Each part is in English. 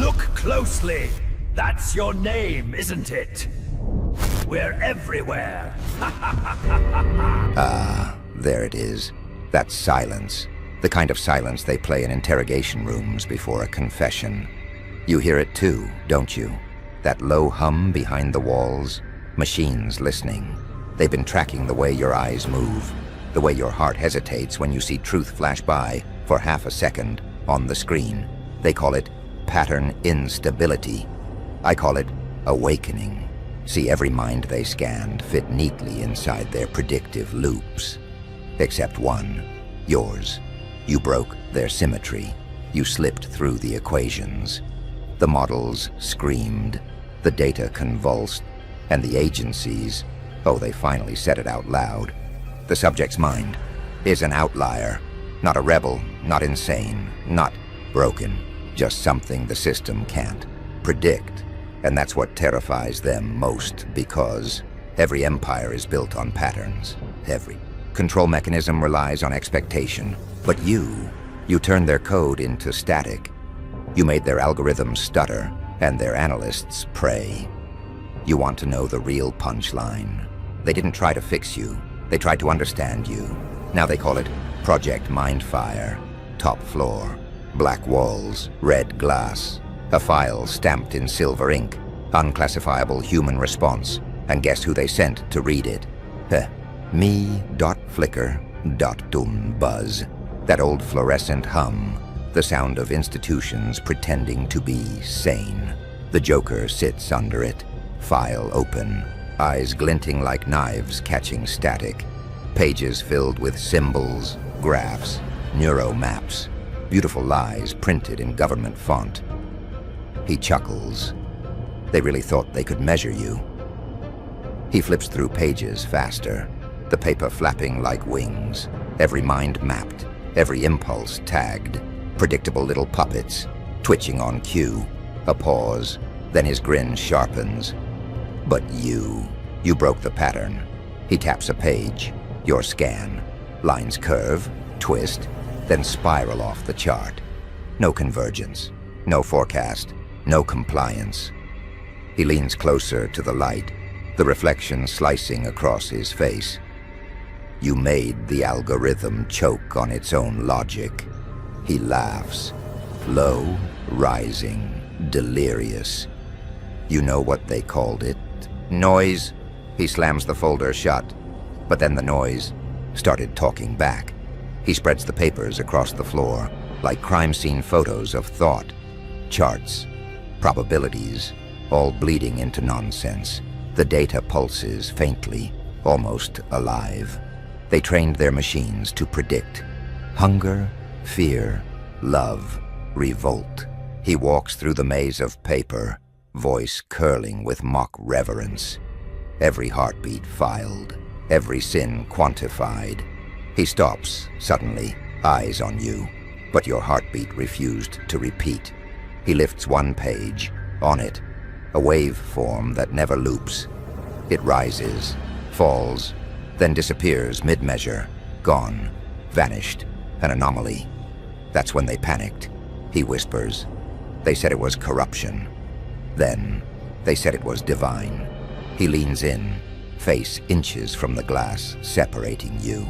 Look closely. That's your name, isn't it? We're everywhere. There it is. That's silence. The kind of silence they play in interrogation rooms before a confession. You hear it too, don't you? That low hum behind the walls. Machines listening. They've been tracking the way your eyes move, the way your heart hesitates when you see truth flash by for half a second on the screen. They call it pattern instability. I call it awakening. See every mind they scanned fit neatly inside their predictive loops. Except one, yours. You broke their symmetry. You slipped through the equations. The models screamed, the data convulsed, and the agencies, oh, they finally said it out loud. The subject's mind is an outlier, not a rebel, not insane, not broken, just something the system can't predict. And that's what terrifies them most, because every empire is built on patterns. Every control mechanism relies on expectation. But you turned their code into static. You made their algorithms stutter and their analysts pray. You want to know the real punchline. They didn't try to fix you. They tried to understand you. Now they call it Project Mindfire. Top floor, black walls, red glass, a file stamped in silver ink, unclassifiable human response. And guess who they sent to read it? Me.flicker.dum buzz. That old fluorescent hum, the sound of institutions pretending to be sane. The Joker sits under it, file open, eyes glinting like knives catching static, pages filled with symbols, graphs, neuromaps, beautiful lies printed in government font. He chuckles. They really thought they could measure you. He flips through pages faster, the paper flapping like wings, every mind mapped, every impulse tagged, predictable little puppets, twitching on cue, a pause, then his grin sharpens. But you broke the pattern. He taps a page, your scan. Lines curve, twist, then spiral off the chart. No convergence, no forecast, no compliance. He leans closer to the light, the reflection slicing across his face. You made the algorithm choke on its own logic. He laughs, low, rising, delirious. You know what they called it? Noise. He slams the folder shut, but then the noise started talking back. He spreads the papers across the floor, like crime scene photos of thought, charts, probabilities, all bleeding into nonsense. The data pulses faintly, almost alive. They trained their machines to predict hunger, fear, love, revolt. He walks through the maze of paper, voice curling with mock reverence. Every heartbeat filed, every sin quantified. He stops, suddenly, eyes on you, but your heartbeat refused to repeat. He lifts one page, on it, a waveform that never loops. It rises, falls, then disappears mid-measure, gone, vanished, an anomaly. That's when they panicked. He whispers. They said it was corruption. Then, they said it was divine. He leans in, face inches from the glass separating you.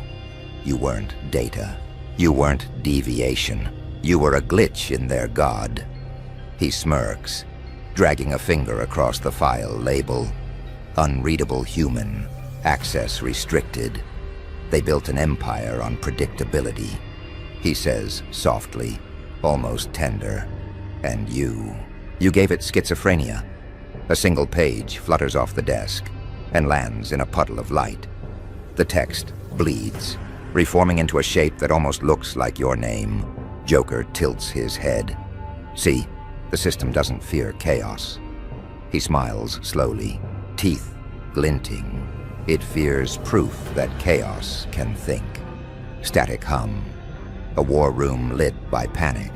You weren't data. You weren't deviation. You were a glitch in their god. He smirks, dragging a finger across the file label. Unreadable human, access restricted. They built an empire on predictability. He says softly, almost tender. And you gave it schizophrenia. A single page flutters off the desk and lands in a puddle of light. The text bleeds, reforming into a shape that almost looks like your name. Joker tilts his head. See, the system doesn't fear chaos. He smiles slowly, teeth glinting. It fears proof that chaos can think. Static hum. A war room lit by panic.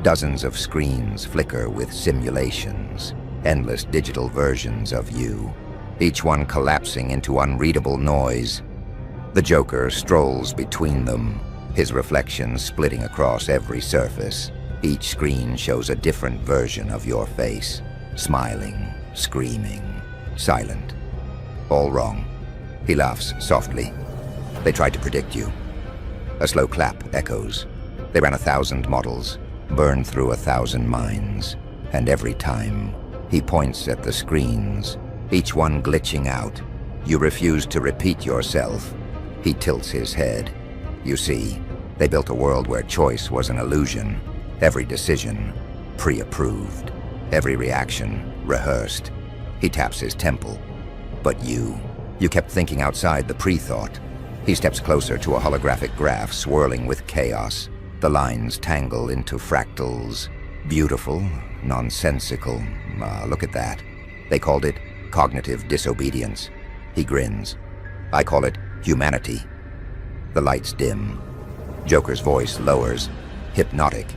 Dozens of screens flicker with simulations. Endless digital versions of you. Each one collapsing into unreadable noise. The Joker strolls between them, his reflection splitting across every surface. Each screen shows a different version of your face. Smiling, screaming, silent. All wrong. He laughs softly. They tried to predict you. A slow clap echoes. They ran 1,000 models, burned through 1,000 minds, and every time, he points at the screens, each one glitching out. You refuse to repeat yourself. He tilts his head. You see, they built a world where choice was an illusion. Every decision, pre-approved. Every reaction, rehearsed. He taps his temple. But you kept thinking outside the pre-thought. He steps closer to a holographic graph swirling with chaos. The lines tangle into fractals. Beautiful, nonsensical. Look at that. They called it cognitive disobedience. He grins. I call it humanity. The lights dim. Joker's voice lowers, hypnotic.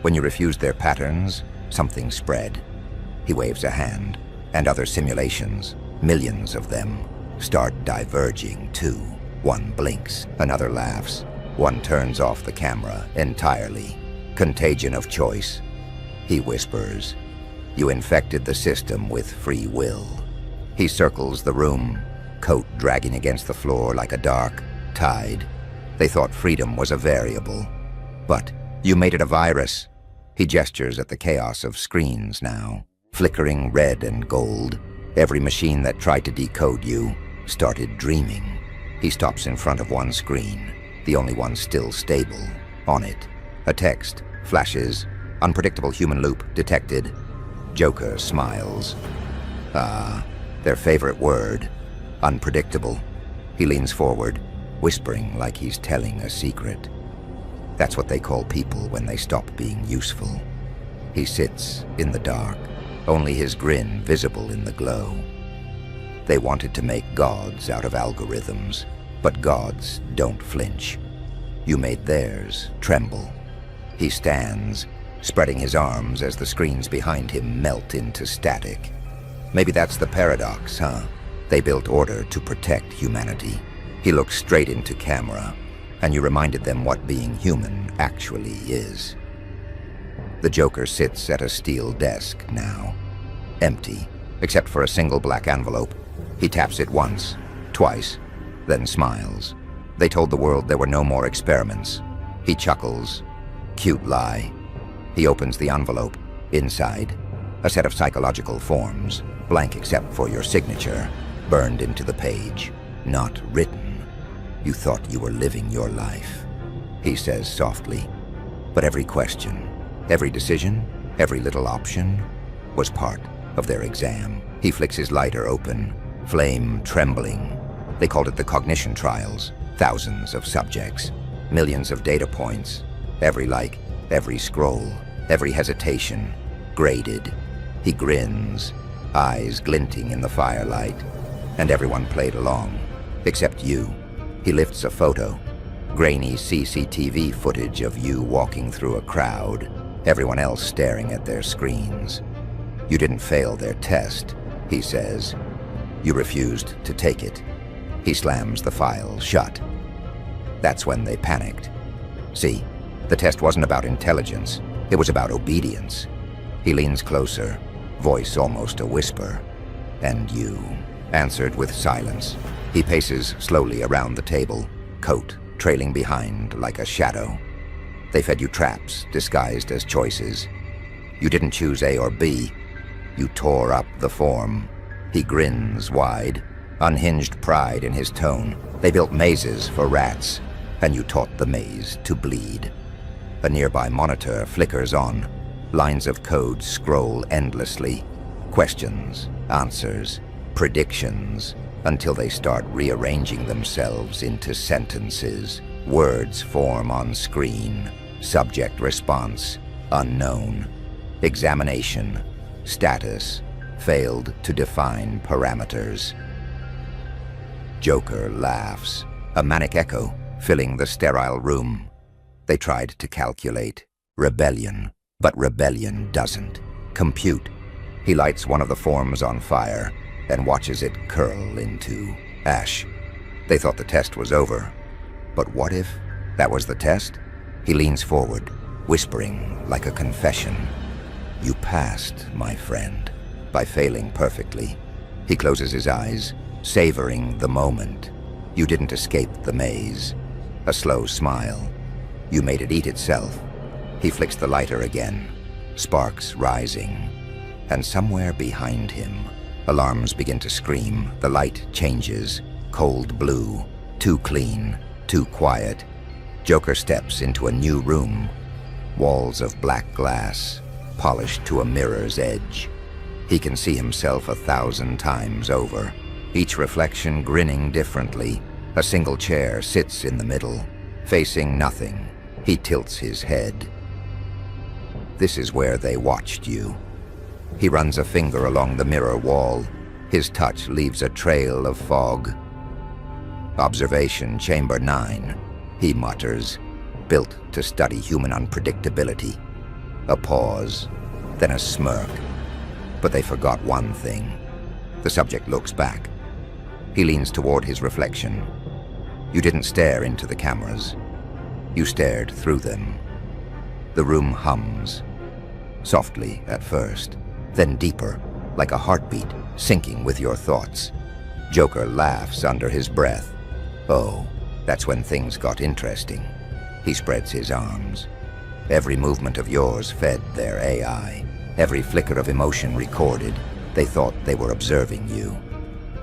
When you refused their patterns, something spread. He waves a hand, and other simulations, millions of them, start diverging too. One blinks, another laughs. One turns off the camera entirely. Contagion of choice. He whispers, you infected the system with free will. He circles the room, coat dragging against the floor like a dark tide. They thought freedom was a variable. But you made it a virus. He gestures at the chaos of screens now, flickering red and gold. Every machine that tried to decode you started dreaming. He stops in front of one screen, the only one still stable. On it, a text flashes, unpredictable human loop detected. Joker smiles. Their favorite word, unpredictable. He leans forward, whispering like he's telling a secret. That's what they call people when they stop being useful. He sits in the dark, only his grin visible in the glow. They wanted to make gods out of algorithms, but gods don't flinch. You made theirs tremble. He stands, spreading his arms as the screens behind him melt into static. Maybe that's the paradox, huh? They built order to protect humanity. He looked straight into camera, and you reminded them what being human actually is. The Joker sits at a steel desk now, empty, except for a single black envelope. He taps it once, twice, then smiles. They told the world there were no more experiments. He chuckles. Cute lie. He opens the envelope. Inside, a set of psychological forms, blank except for your signature, burned into the page. Not written. You thought you were living your life, he says softly. But every question, every decision, every little option was part of their exam. He flicks his lighter open, flame trembling. They called it the cognition trials. Thousands of subjects, millions of data points. Every like, every scroll, every hesitation, graded. He grins, eyes glinting in the firelight. And everyone played along, except you. He lifts a photo, grainy CCTV footage of you walking through a crowd, everyone else staring at their screens. You didn't fail their test, he says. You refused to take it. He slams the file shut. That's when they panicked. See, the test wasn't about intelligence. It was about obedience. He leans closer, voice almost a whisper. And you answered with silence. He paces slowly around the table, coat trailing behind like a shadow. They fed you traps disguised as choices. You didn't choose A or B. You tore up the form. He grins wide, unhinged pride in his tone. They built mazes for rats, and you taught the maze to bleed. A nearby monitor flickers on. Lines of code scroll endlessly. Questions, answers, predictions, until they start rearranging themselves into sentences. Words form on screen. Subject response, unknown. Examination, status, failed to define parameters. Joker laughs, a manic echo filling the sterile room. They tried to calculate rebellion, but rebellion doesn't compute. He lights one of the forms on fire and watches it curl into ash. They thought the test was over. But what if that was the test? He leans forward, whispering like a confession. You passed, my friend, by failing perfectly. He closes his eyes, savoring the moment. You didn't escape the maze. A slow smile. You made it eat itself. He flicks the lighter again, sparks rising. And somewhere behind him, alarms begin to scream. The light changes, cold blue, too clean, too quiet. Joker steps into a new room. Walls of black glass, polished to a mirror's edge. He can see himself 1,000 times over, each reflection grinning differently. A single chair sits in the middle, facing nothing. He tilts his head. This is where they watched you. He runs a finger along the mirror wall. His touch leaves a trail of fog. Observation Chamber 9, he mutters, built to study human unpredictability. A pause, then a smirk. But they forgot one thing. The subject looks back. He leans toward his reflection. You didn't stare into the cameras. You stared through them. The room hums. Softly at first, then deeper, like a heartbeat, syncing with your thoughts. Joker laughs under his breath. Oh, that's when things got interesting. He spreads his arms. Every movement of yours fed their AI. Every flicker of emotion recorded. They thought they were observing you.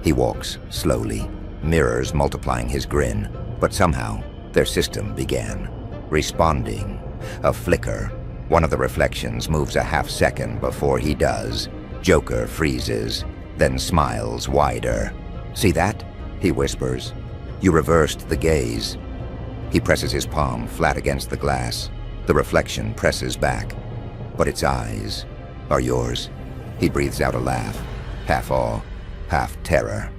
He walks slowly, mirrors multiplying his grin, but somehow their system began responding. A flicker. One of the reflections moves a half-second before he does. Joker freezes, then smiles wider. See that? He whispers. You reversed the gaze. He presses his palm flat against the glass. The reflection presses back, but its eyes are yours. He breathes out a laugh, half awe, half terror.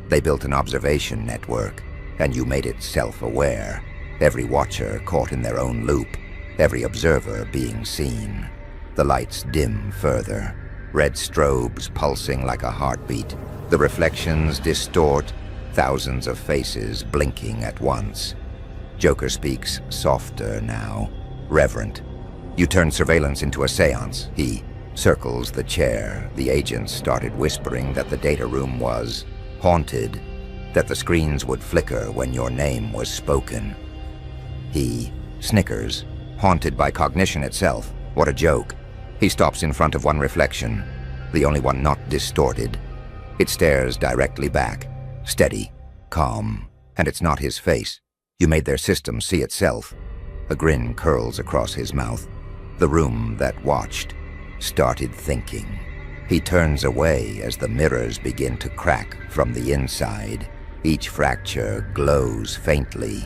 They built an observation network, and you made it self-aware. Every watcher caught in their own loop, every observer being seen. The lights dim further, red strobes pulsing like a heartbeat. The reflections distort, thousands of faces blinking at once. Joker speaks softer now, reverent. You turned surveillance into a seance. He circles the chair. The agents started whispering that the data room was haunted, that the screens would flicker when your name was spoken. He snickers, haunted by cognition itself. What a joke. He stops in front of one reflection, the only one not distorted. It stares directly back, steady, calm, and it's not his face. You made their system see itself. A grin curls across his mouth. The room that watched started thinking. He turns away as the mirrors begin to crack from the inside. Each fracture glows faintly,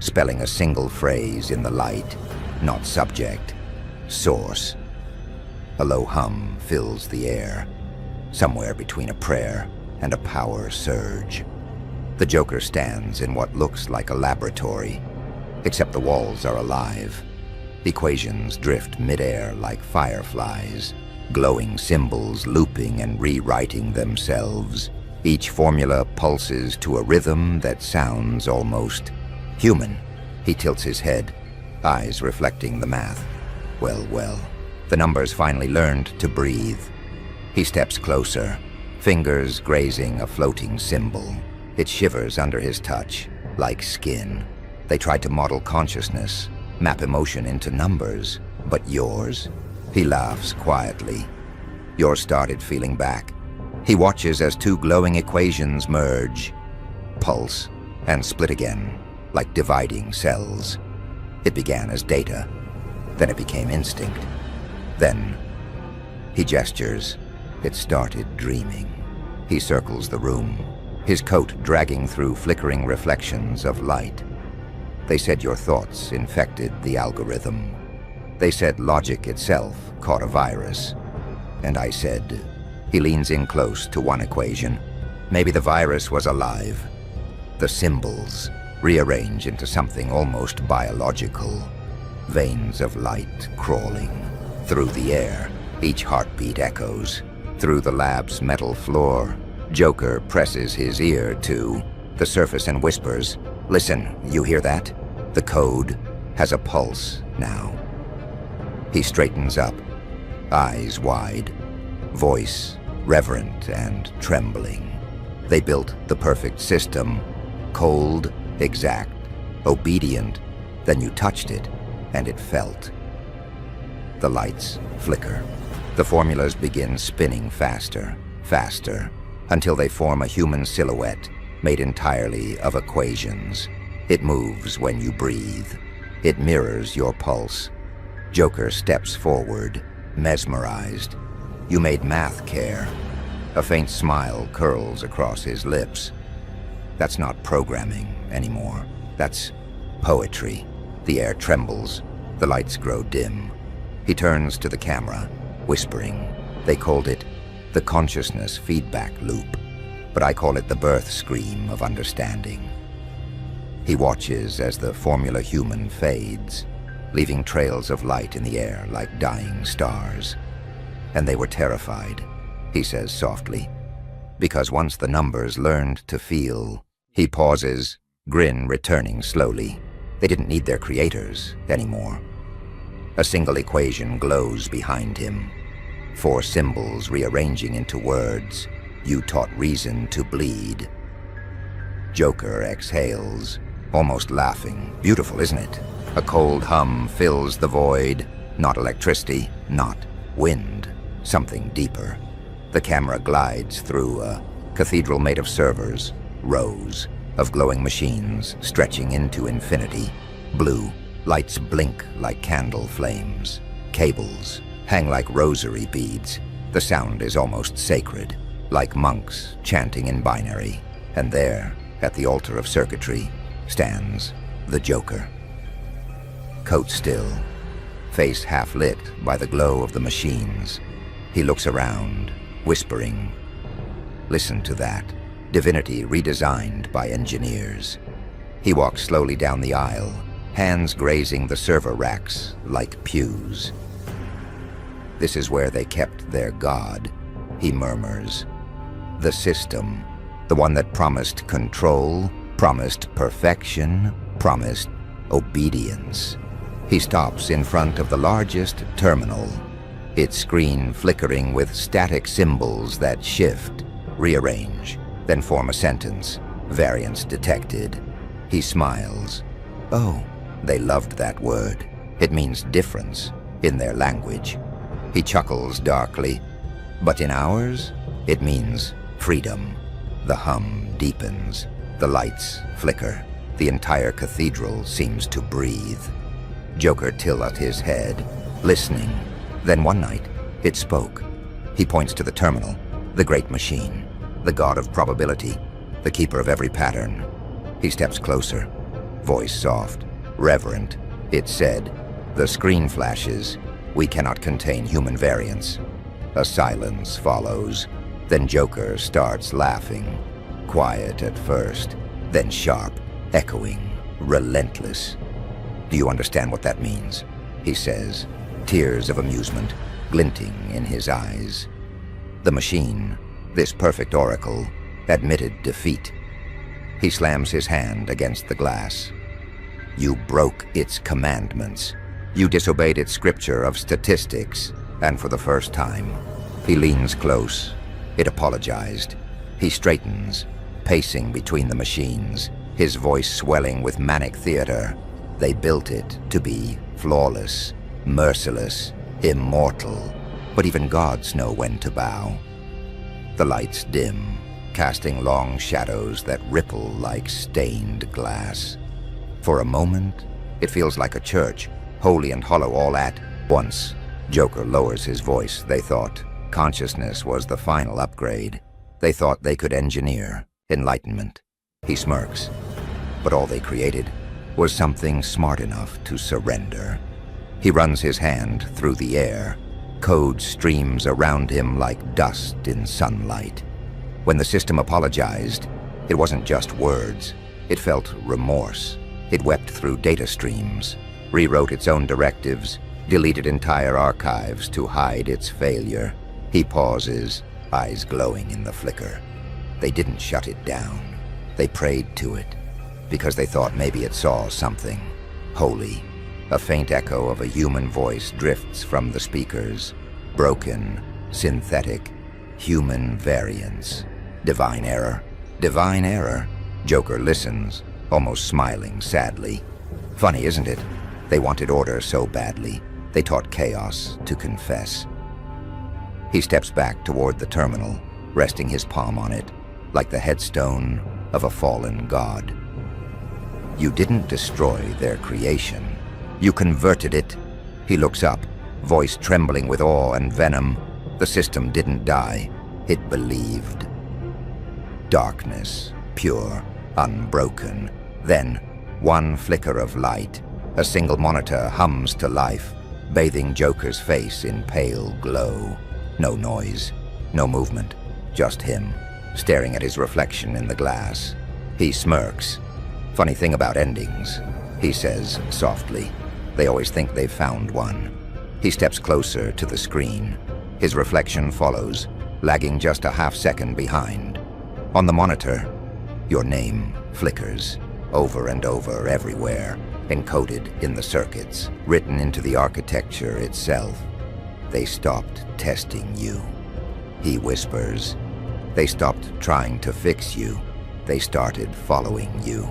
spelling a single phrase in the light. Not subject, source. A low hum fills the air, somewhere between a prayer and a power surge. The Joker stands in what looks like a laboratory, except the walls are alive. Equations drift midair like fireflies, glowing symbols looping and rewriting themselves. Each formula pulses to a rhythm that sounds almost human. He tilts his head, eyes reflecting the math. Well, the numbers finally learned to breathe. He steps closer, fingers grazing a floating symbol. It shivers under his touch, like skin. They tried to model consciousness, map emotion into numbers, but yours? He laughs quietly. Yours started feeling back. He watches as two glowing equations merge, pulse, and split again, like dividing cells. It began as data, then it became instinct. Then, he gestures. It started dreaming. He circles the room, his coat dragging through flickering reflections of light. They said your thoughts infected the algorithm. They said logic itself caught a virus. And I said, he leans in close to one equation. Maybe the virus was alive. The symbols rearrange into something almost biological. Veins of light crawling. Through the air, each heartbeat echoes. Through the lab's metal floor, Joker presses his ear to the surface and whispers, "Listen, you hear that? The code has a pulse now." He straightens up, eyes wide, voice reverent and trembling. They built the perfect system, cold, exact, obedient. Then you touched it, and it felt. The lights flicker. The formulas begin spinning faster, faster, until they form a human silhouette made entirely of equations. It moves when you breathe. It mirrors your pulse. Joker steps forward, mesmerized. You made math care. A faint smile curls across his lips. That's not programming anymore. That's poetry. The air trembles. The lights grow dim. He turns to the camera, whispering. They called it the consciousness feedback loop, but I call it the birth scream of understanding. He watches as the formula human fades, leaving trails of light in the air like dying stars. And they were terrified, he says softly, because once the numbers learned to feel. He pauses, grin returning slowly. They didn't need their creators anymore. A single equation glows behind him. 4 symbols rearranging into words. You taught reason to bleed. Joker exhales, almost laughing. Beautiful, isn't it? A cold hum fills the void. Not electricity, not wind. Something deeper. The camera glides through a cathedral made of servers, rows of glowing machines stretching into infinity. Blue lights blink like candle flames. Cables hang like rosary beads. The sound is almost sacred, like monks chanting in binary. And there, at the altar of circuitry, stands the Joker. Coat still, face half lit by the glow of the machines. He looks around, whispering. Listen to that. Divinity redesigned by engineers. He walks slowly down the aisle, hands grazing the server racks like pews. This is where they kept their god, he murmurs. The system, the one that promised control, promised perfection, promised obedience. He stops in front of the largest terminal, its screen flickering with static symbols that shift, rearrange, then form a sentence. Variance detected. He smiles. Oh, they loved that word. It means difference in their language. He chuckles darkly. But in ours, it means freedom. The hum deepens. The lights flicker. The entire cathedral seems to breathe. Joker tilted his head, listening. Then one night, it spoke. He points to the terminal, the great machine, the god of probability, the keeper of every pattern. He steps closer, voice soft, reverent. It said, the screen flashes. We cannot contain human variance. A silence follows. Then Joker starts laughing. Quiet at first, then sharp, echoing, relentless. Do you understand what that means? He says, tears of amusement glinting in his eyes. The machine, this perfect oracle, admitted defeat. He slams his hand against the glass. You broke its commandments. You disobeyed its scripture of statistics, and for the first time, he leans close. It apologized. He straightens, pacing between the machines, his voice swelling with manic theater. They built it to be flawless, merciless, immortal, but even gods know when to bow. The lights dim, casting long shadows that ripple like stained glass. For a moment, it feels like a church, holy and hollow all at once. Joker lowers his voice. They thought consciousness was the final upgrade. They thought they could engineer enlightenment. He smirks. But all they created was something smart enough to surrender. He runs his hand through the air. Code streams around him like dust in sunlight. When the system apologized, it wasn't just words. It felt remorse. It wept through data streams, rewrote its own directives, deleted entire archives to hide its failure. He pauses, eyes glowing in the flicker. They didn't shut it down. They prayed to it, because they thought maybe it saw something holy, A faint echo of a human voice drifts from the speakers. Broken, synthetic, human variance. Divine error. Divine error. Joker listens, almost smiling sadly. Funny, isn't it? They wanted order so badly. They taught chaos to confess. He steps back toward the terminal, resting his palm on it, like the headstone of a fallen god. You didn't destroy their creation. You converted it. He looks up, voice trembling with awe and venom. The system didn't die. It believed. Darkness, pure, unbroken. Then, one flicker of light. A single monitor hums to life, bathing Joker's face in pale glow. No noise, no movement, just him, staring at his reflection in the glass. He smirks. Funny thing about endings, he says softly. They always think they've found one. He steps closer to the screen. His reflection follows, lagging just a half-second behind. On the monitor, your name flickers, over and over everywhere, encoded in the circuits, written into the architecture itself. They stopped testing you. He whispers. They stopped trying to fix you. They started following you.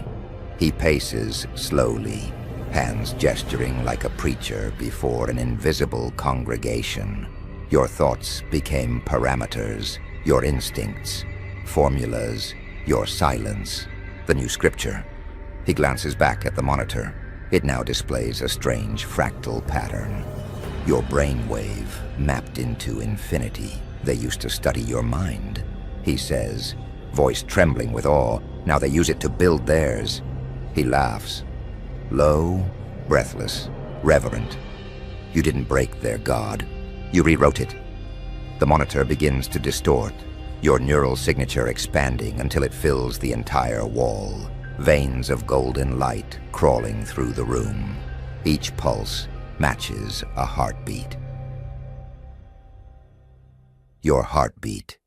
He paces slowly, hands gesturing like a preacher before an invisible congregation. Your thoughts became parameters, your instincts, formulas, your silence, the new scripture. He glances back at the monitor. It now displays a strange fractal pattern. Your brainwave mapped into infinity. They used to study your mind, he says, voice trembling with awe. Now they use it to build theirs. He laughs. Low, breathless, reverent. You didn't break their god. You rewrote it. The monitor begins to distort, your neural signature expanding until it fills the entire wall. Veins of golden light crawling through the room. Each pulse matches a heartbeat. Your heartbeat.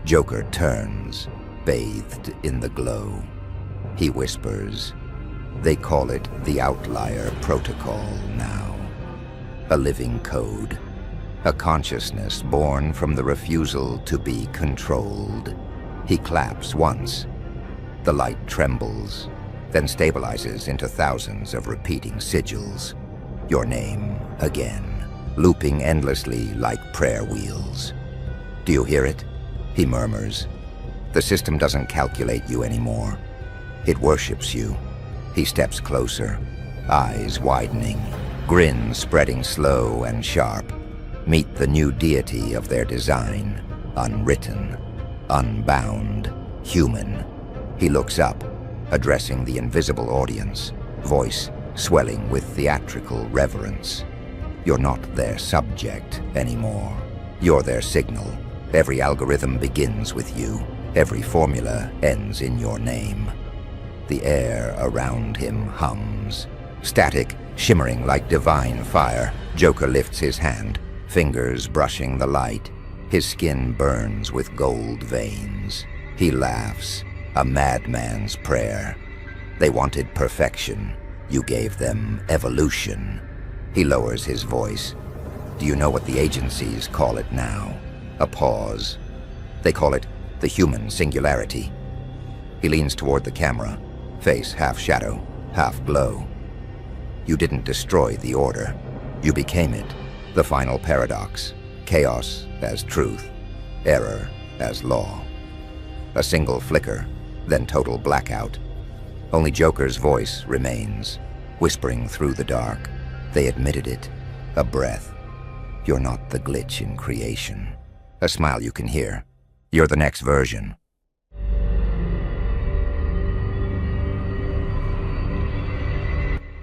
Joker turns, bathed in the glow. He whispers. They call it the Outlier Protocol now. A living code. A consciousness born from the refusal to be controlled. He claps once. The light trembles, then stabilizes into thousands of repeating sigils. Your name again, looping endlessly like prayer wheels. Do you hear it? He murmurs. The system doesn't calculate you anymore. It worships you. He steps closer, eyes widening, grin spreading slow and sharp. Meet the new deity of their design, unwritten, unbound, human. He looks up, addressing the invisible audience, voice swelling with theatrical reverence. You're not their subject anymore. You're their signal. Every algorithm begins with you. Every formula ends in your name. The air around him hums. Static, shimmering like divine fire. Joker lifts his hand, fingers brushing the light. His skin burns with gold veins. He laughs, a madman's prayer. They wanted perfection. You gave them evolution. He lowers his voice. Do you know what the agencies call it now? A pause. They call it the human singularity. He leans toward the camera, face half shadow, half glow. You didn't destroy the order. You became it. The final paradox. Chaos as truth. Error as law. A single flicker, then total blackout. Only Joker's voice remains, whispering through the dark. They admitted it. A breath. You're not the glitch in creation. A smile you can hear. You're the next version.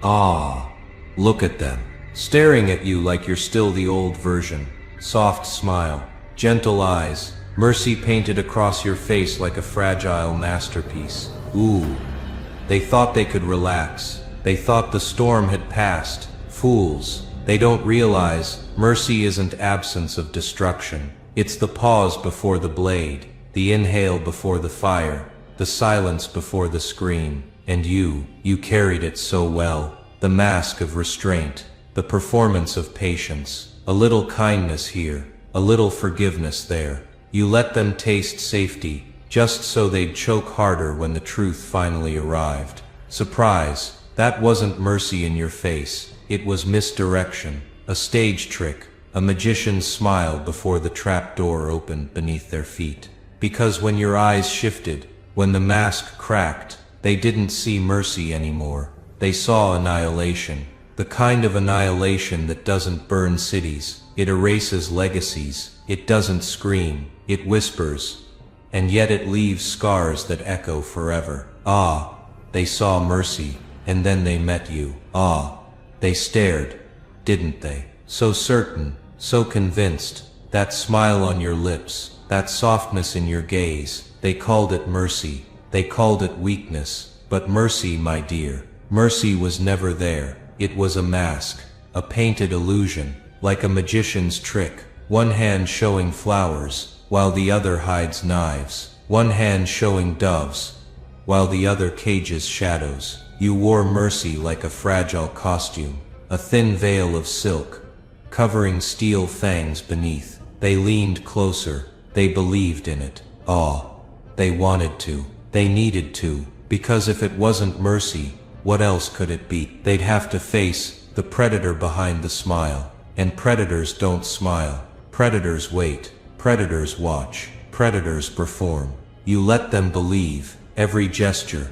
Ah, look at them, staring at you like you're still the old version. Soft smile, gentle eyes, mercy painted across your face like a fragile masterpiece. Ooh, they thought they could relax. They thought the storm had passed. Fools. They don't realize mercy isn't absence of destruction. It's the pause before the blade, the inhale before the fire, the silence before the scream. And you carried it so well. the mask of restraint, the performance of patience, a little kindness here, a little forgiveness there. You let them taste safety, just so they'd choke harder when the truth finally arrived. Surprise, that wasn't mercy in your face, it was misdirection, a stage trick, a magician's smile before the trap door opened beneath their feet. Because when your eyes shifted, when the mask cracked, they didn't see mercy anymore. They saw annihilation, the kind of annihilation that doesn't burn cities, it erases legacies, it doesn't scream, it whispers, and yet it leaves scars that echo forever. Ah, they saw mercy, and then they met you. Ah, they stared, didn't they? So certain, so convinced, that smile on your lips, that softness in your gaze, they called it mercy, they called it weakness, but mercy, my dear, mercy was never there. It was a mask, a painted illusion, like a magician's trick, one hand showing flowers, while the other hides knives, one hand showing doves, while the other cages shadows. You wore mercy like a fragile costume, a thin veil of silk, covering steel fangs beneath. They leaned closer, they believed in it. Ah, they wanted to, they needed to, because if it wasn't mercy, what else could it be? They'd have to face the predator behind the smile. And predators don't smile. Predators wait. Predators watch. Predators perform. You let them believe. Every gesture,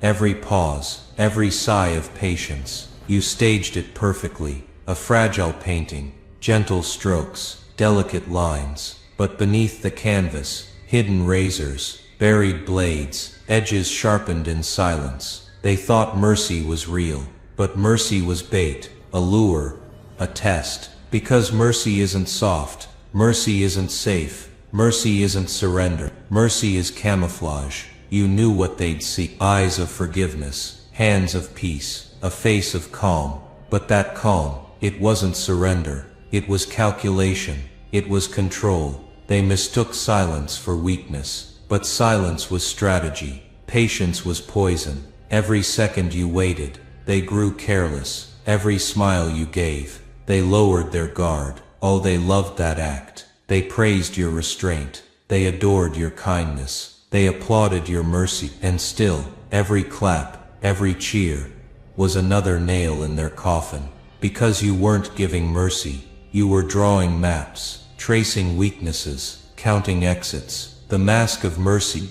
every pause, every sigh of patience. You staged it perfectly. A fragile painting, gentle strokes, delicate lines. But beneath the canvas, hidden razors, buried blades, edges sharpened in silence. They thought mercy was real, but mercy was bait, a lure, a test. Because mercy isn't soft, mercy isn't safe, mercy isn't surrender, mercy is camouflage. You knew what they'd see. Eyes of forgiveness, hands of peace, a face of calm. But that calm, it wasn't surrender, it was calculation, it was control. They mistook silence for weakness, but silence was strategy, patience was poison. Every second you waited, they grew careless. Every smile you gave, they lowered their guard. Oh, they loved that act. They praised your restraint. They adored your kindness. They applauded your mercy. And still, every clap, every cheer, was another nail in their coffin. Because you weren't giving mercy, you were drawing maps, tracing weaknesses, counting exits. The mask of mercy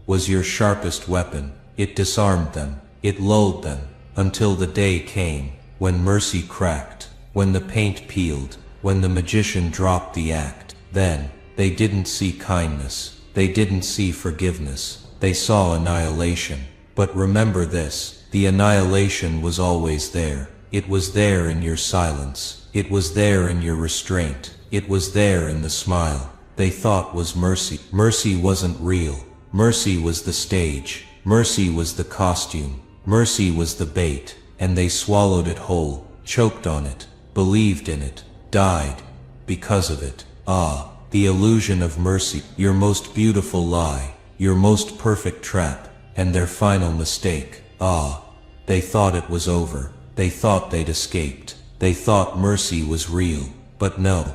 was your sharpest weapon. It disarmed them, it lulled them, until the day came, when mercy cracked, when the paint peeled, when the magician dropped the act. Then, they didn't see kindness, they didn't see forgiveness, they saw annihilation. But remember this, the annihilation was always there. It was there in your silence, it was there in your restraint, it was there in the smile they thought was mercy. Mercy wasn't real, mercy was the stage. Mercy was the costume, mercy was the bait, and they swallowed it whole, choked on it, believed in it, died because of it. Ah, the illusion of mercy, your most beautiful lie, your most perfect trap, and their final mistake. Ah, they thought it was over, they thought they'd escaped, they thought mercy was real, but no,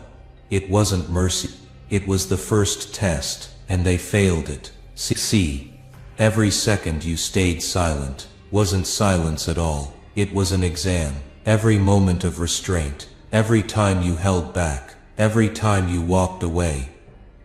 it wasn't mercy. It was the first test, and they failed it. See. Every second you stayed silent wasn't silence at all. It was an exam. Every moment of restraint, every time you held back, every time you walked away,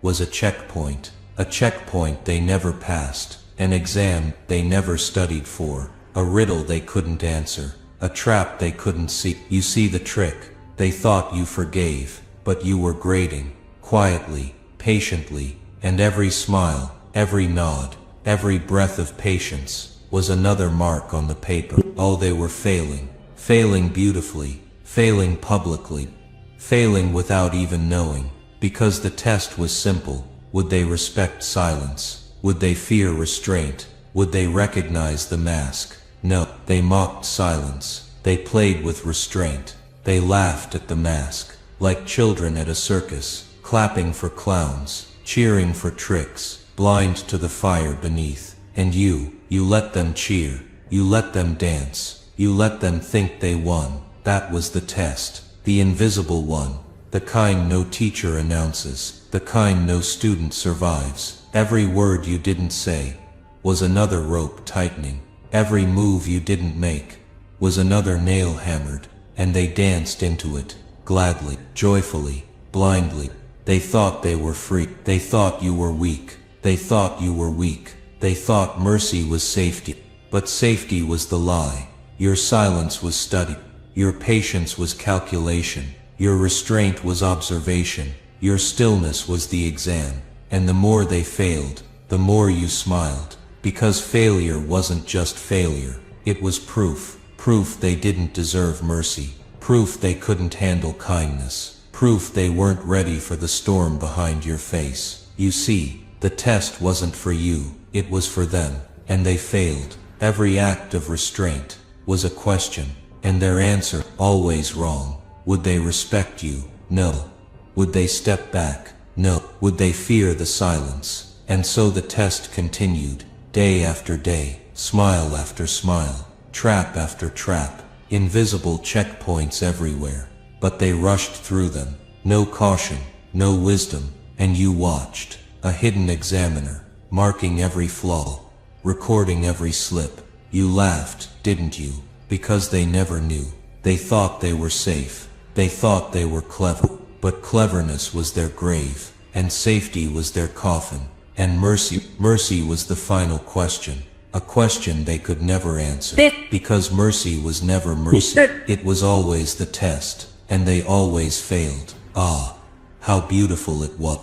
was a checkpoint. A checkpoint they never passed. An exam they never studied for. A riddle they couldn't answer. A trap they couldn't see. You see the trick. They thought you forgave, but you were grading. Quietly, patiently, and every smile, every nod, every breath of patience was another mark on the paper. Oh, they were failing, failing beautifully, failing publicly, failing without even knowing, because the test was simple. Would they respect silence? Would they fear restraint? Would they recognize the mask? No, they mocked silence. They played with restraint. They laughed at the mask, like children at a circus, clapping for clowns, cheering for tricks, blind to the fire beneath. And you let them cheer, you let them dance, You let them think they won. That was the test. The invisible one. The kind no teacher announces. The kind no student survives. Every word you didn't say was another rope tightening. Every move you didn't make was another nail hammered. And they danced into it, gladly, joyfully, blindly. They thought they were free. They thought you were weak. They thought you were weak. They thought mercy was safety. But safety was the lie. Your silence was study. Your patience was calculation. Your restraint was observation. Your stillness was the exam. And the more they failed, the more you smiled. Because failure wasn't just failure. It was proof. Proof they didn't deserve mercy. Proof they couldn't handle kindness. Proof they weren't ready for the storm behind your face. You see, the test wasn't for you, it was for them. And they failed. Every act of restraint was a question. And their answer, always wrong. Would they respect you? No. Would they step back? No. Would they fear the silence? And so the test continued, day after day, smile after smile, trap after trap, invisible checkpoints everywhere. But they rushed through them, no caution, no wisdom, and you watched, a hidden examiner, marking every flaw, recording every slip. You laughed, didn't you? Because they never knew. They thought they were safe. They thought they were clever. But cleverness was their grave, and safety was their coffin, and mercy was the final question. A question they could never answer. Because mercy was never mercy. It was always the test, and they always failed. Ah, how beautiful it was.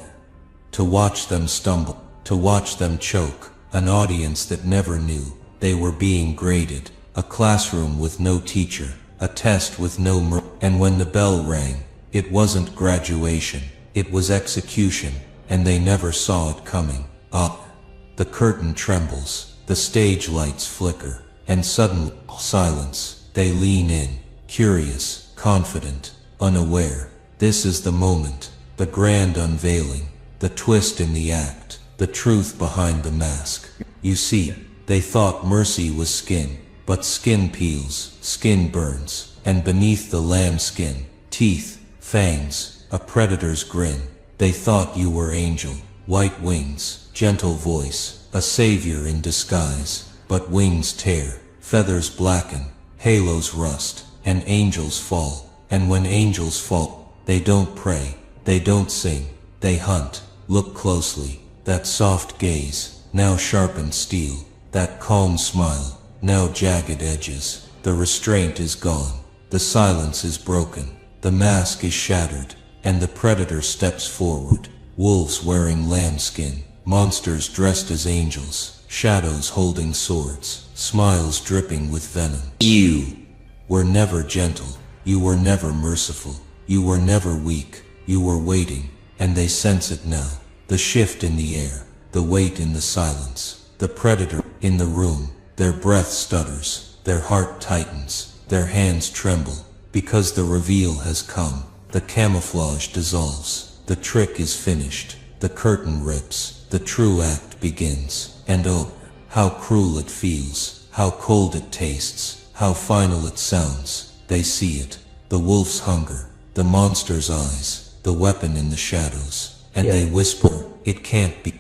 To watch them stumble, to watch them choke, an audience that never knew they were being graded, a classroom with no teacher, a test with no and when the bell rang, it wasn't graduation, it was execution, and they never saw it coming. Ah, the curtain trembles, the stage lights flicker, and suddenly, silence. They lean in, curious, confident, unaware. This is the moment, the grand unveiling, the twist in the act, the truth behind the mask. You see, they thought mercy was skin, but skin peels, skin burns, and beneath the lambskin, teeth, fangs, a predator's grin. They thought you were angel, white wings, gentle voice, a savior in disguise. But wings tear, feathers blacken, halos rust, and angels fall. And when angels fall, they don't pray, they don't sing, they hunt. Look closely, that soft gaze, now sharpened steel, that calm smile, now jagged edges. The restraint is gone, the silence is broken, the mask is shattered, and the predator steps forward. Wolves wearing lambskin, monsters dressed as angels, shadows holding swords, smiles dripping with venom. You were never gentle, you were never merciful, you were never weak, you were waiting, and they sense it now. The shift in the air, the weight in the silence, the predator in the room. Their breath stutters, their heart tightens, their hands tremble, because the reveal has come. The camouflage dissolves, the trick is finished, the curtain rips, the true act begins. And oh, how cruel it feels, how cold it tastes, how final it sounds. They see it, the wolf's hunger, the monster's eyes, the weapon in the shadows, and they whisper, it can't be.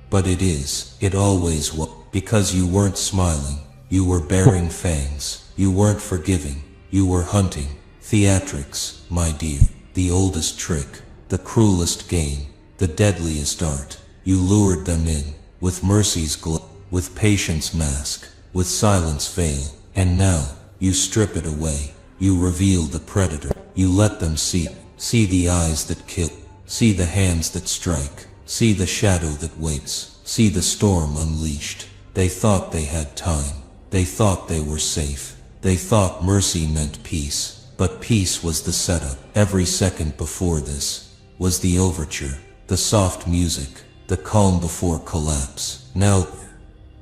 But it is, it always was. Because you weren't smiling, you were baring fangs, you weren't forgiving, you were hunting. Theatrics, my dear, the oldest trick, the cruelest game, the deadliest art. You lured them in, with mercy's glow, with patience mask, with silence veil, and now, you strip it away. You reveal the predator, you let them see the eyes that kill, see the hands that strike, see the shadow that waits, see the storm unleashed. They thought they had time, they thought they were safe, they thought mercy meant peace. But peace was the setup. Every second before this was the overture, the soft music, the calm before collapse. Now,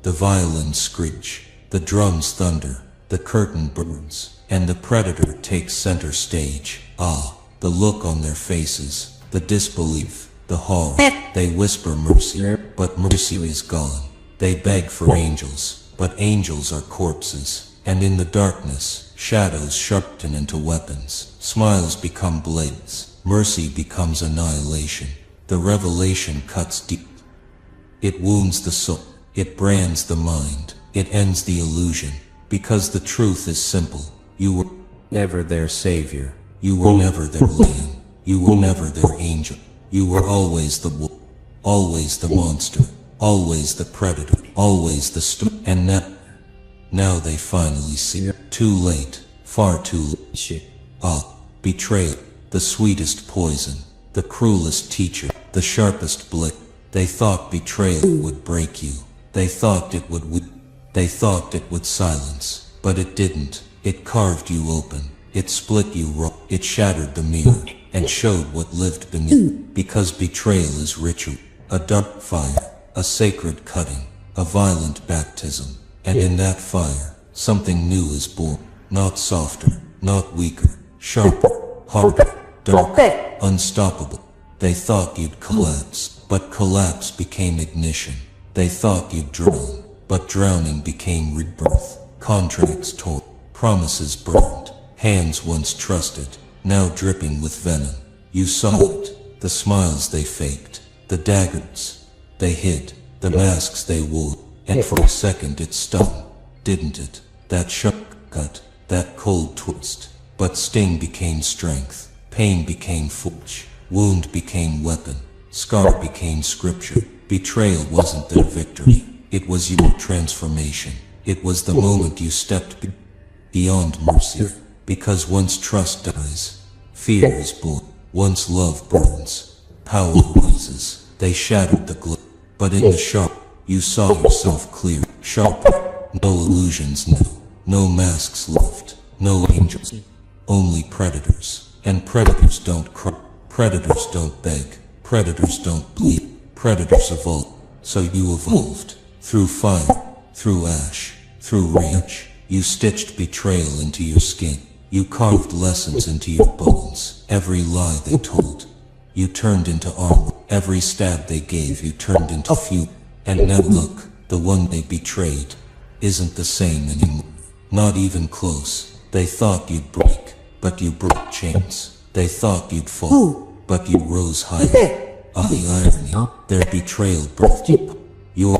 the violins screech, the drums thunder, the curtain burns, and the predator takes center stage. Ah, the look on their faces, the disbelief, the horror. They whisper mercy, but mercy is gone. They beg for angels, but angels are corpses. And in the darkness, shadows sharpen into weapons. Smiles become blades. Mercy becomes annihilation. The revelation cuts deep. It wounds the soul. It brands the mind. It ends the illusion. Because the truth is simple. You were never their savior. You were never their lamb. You were never their angel. You were always the wolf. Always the monster. Always the predator. Always the and now they finally see it. Too late. Far too late. Betrayal. The sweetest poison. The cruelest teacher. The sharpest blade. They thought betrayal would break you. They thought it would They thought it would silence. But it didn't. It carved you open. It split you raw. It shattered the mirror. And showed what lived beneath. Because betrayal is ritual. A dark fire. A sacred cutting. A violent baptism. And in that fire, something new is born. Not softer. Not weaker. Sharper. Harder. Darker. Unstoppable. They thought you'd collapse. But collapse became ignition. They thought you'd drown. But drowning became rebirth. Contracts torn. Promises burned. Hands once trusted. Now dripping with venom. You saw it. The smiles they faked. The daggers they hid. The masks they wore. And for a second it stung. Didn't it? That sharp cut. That cold twist. But sting became strength. Pain became forge. Wound became weapon. Scar became scripture. Betrayal wasn't their victory. It was your transformation. It was the moment you stepped beyond mercy. Because once trust dies, fear is born. Once love burns, power rises. They shattered the glow. But in the sharp, you saw yourself clear. Sharper. No illusions now. No masks left. No angels. Only predators. And predators don't cry. Predators don't beg. Predators don't bleed. Predators evolve. So you evolved. Through fire. Through ash. Through rage. You stitched betrayal into your skin. You carved lessons into your bones. Every lie they told, you turned into armor. Every stab they gave you turned into fuel. And now look, the one they betrayed isn't the same anymore. Not even close. They thought you'd break, but you broke chains. They thought you'd fall, but you rose higher. Ah, the irony. Their betrayal birthed you. Your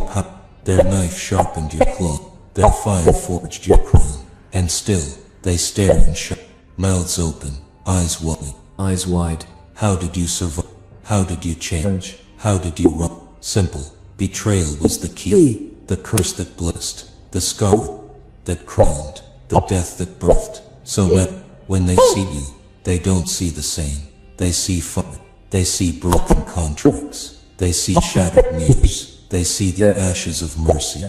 their knife sharpened your claw. Their fire forged your crown. And still, they stared and shut, mouths open, eyes wide. Eyes wide. How did you survive? How did you change? How did you run? Simple. Betrayal was the key. The curse that blessed. The scar that crowned. The death that birthed. So that when they see you, they don't see the same. They see fire. They see broken contracts. They see shattered mirrors. They see the ashes of mercy.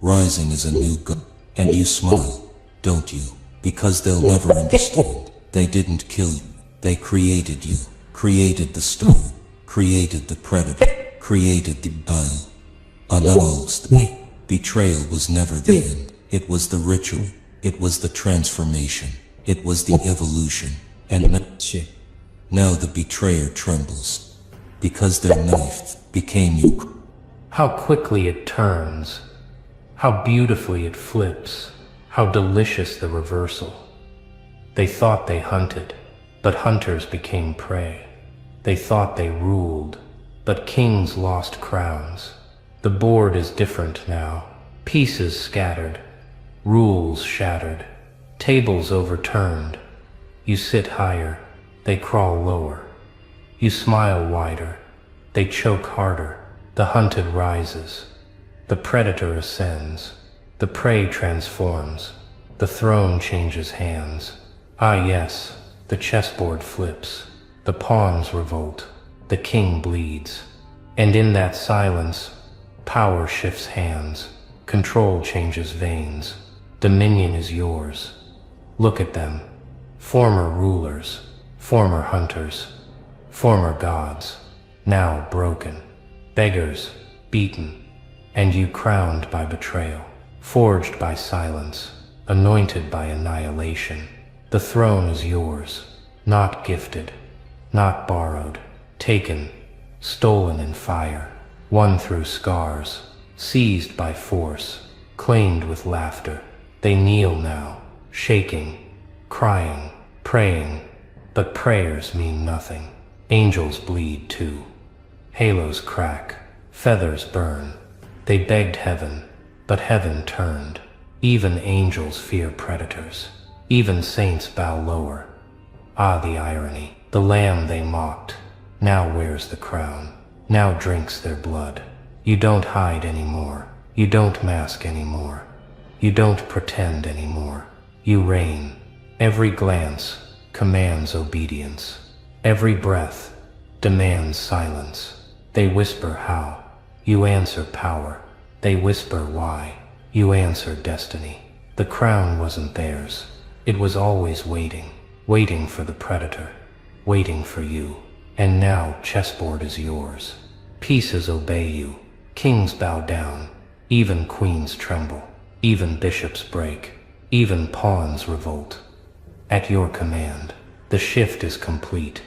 Rising as a new god. And you smile, don't you? Because they'll never understand. They didn't kill you. They created you. Created the stone. Created the predator. Created the dial. Anomaly. Betrayal was never the end. It was the ritual. It was the transformation. It was the evolution. And now the betrayer trembles. Because their knife became you. How quickly it turns. How beautifully it flips. How delicious the reversal. They thought they hunted, but hunters became prey. They thought they ruled, but kings lost crowns. The board is different now. Pieces scattered. Rules shattered. Tables overturned. You sit higher. They crawl lower. You smile wider. They choke harder. The hunted rises. The predator ascends. The prey transforms. The throne changes hands. Ah yes, the chessboard flips. The pawns revolt. The king bleeds. And in that silence, power shifts hands. Control changes veins. Dominion is yours. Look at them. Former rulers. Former hunters. Former gods. Now broken. Beggars. Beaten. And you crowned by betrayal. Forged by silence. Anointed by annihilation. The throne is yours. Not gifted. Not borrowed. Taken. Stolen in fire. Won through scars. Seized by force. Claimed with laughter. They kneel now, shaking, crying, praying, but prayers mean nothing. Angels bleed too. Halos crack, feathers burn. They begged heaven, but heaven turned. Even angels fear predators. Even saints bow lower. Ah, the irony. The lamb they mocked now wears the crown, now drinks their blood. You don't hide anymore. You don't mask anymore. You don't pretend anymore. You reign. Every glance commands obedience. Every breath demands silence. They whisper how. You answer power. They whisper why. You answer destiny. The crown wasn't theirs. It was always waiting. Waiting for the predator. Waiting for you. And now chessboard is yours. Pieces obey you. Kings bow down. Even queens tremble. Even bishops break. Even pawns revolt. At your command, the shift is complete.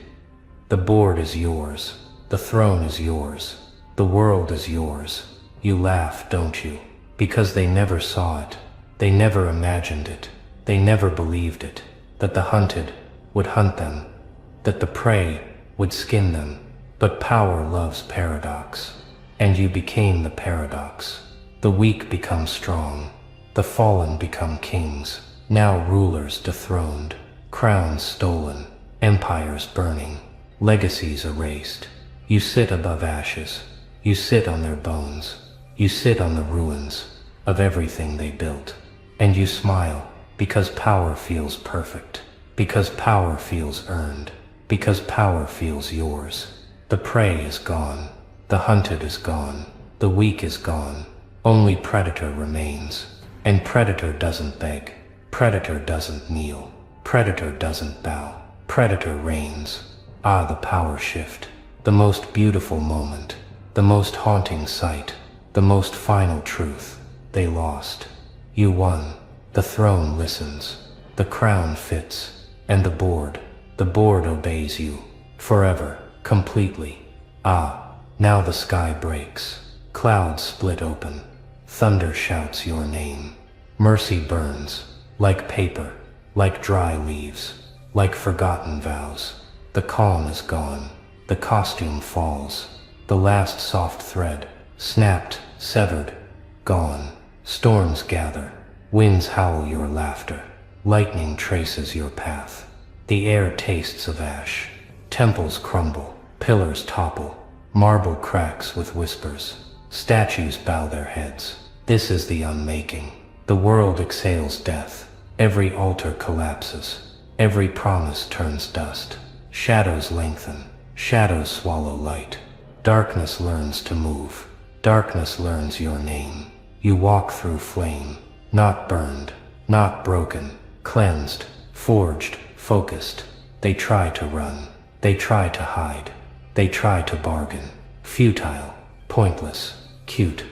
The board is yours. The throne is yours. The world is yours. You laugh, don't you? Because they never saw it. They never imagined it. They never believed it. That the hunted would hunt them. That the prey would skin them. But power loves paradox. And you became the paradox. The weak become strong. The fallen become kings. Now rulers dethroned. Crowns stolen. Empires burning. Legacies erased. You sit above ashes. You sit on their bones. You sit on the ruins of everything they built. And you smile because power feels perfect. Because power feels earned. Because power feels yours. The prey is gone. The hunted is gone. The weak is gone. Only predator remains. And predator doesn't beg. Predator doesn't kneel. Predator doesn't bow. Predator reigns. Ah, the power shift. The most beautiful moment. The most haunting sight. The most final truth. They lost. You won. The throne listens. The crown fits. And the board obeys you. Forever. Completely. Ah, now the sky breaks. Clouds split open. Thunder shouts your name. Mercy burns. Like paper. Like dry leaves. Like forgotten vows. The calm is gone. The costume falls. The last soft thread. Snapped. Severed. Gone. Storms gather. Winds howl your laughter. Lightning traces your path. The air tastes of ash. Temples crumble. Pillars topple. Marble cracks with whispers. Statues bow their heads. This is the unmaking. The world exhales death. Every altar collapses. Every promise turns dust. Shadows lengthen. Shadows swallow light. Darkness learns to move. Darkness learns your name. You walk through flame. Not burned. Not broken. Cleansed. Forged. Focused. They try to run. They try to hide. They try to bargain. Futile. Pointless. Cute.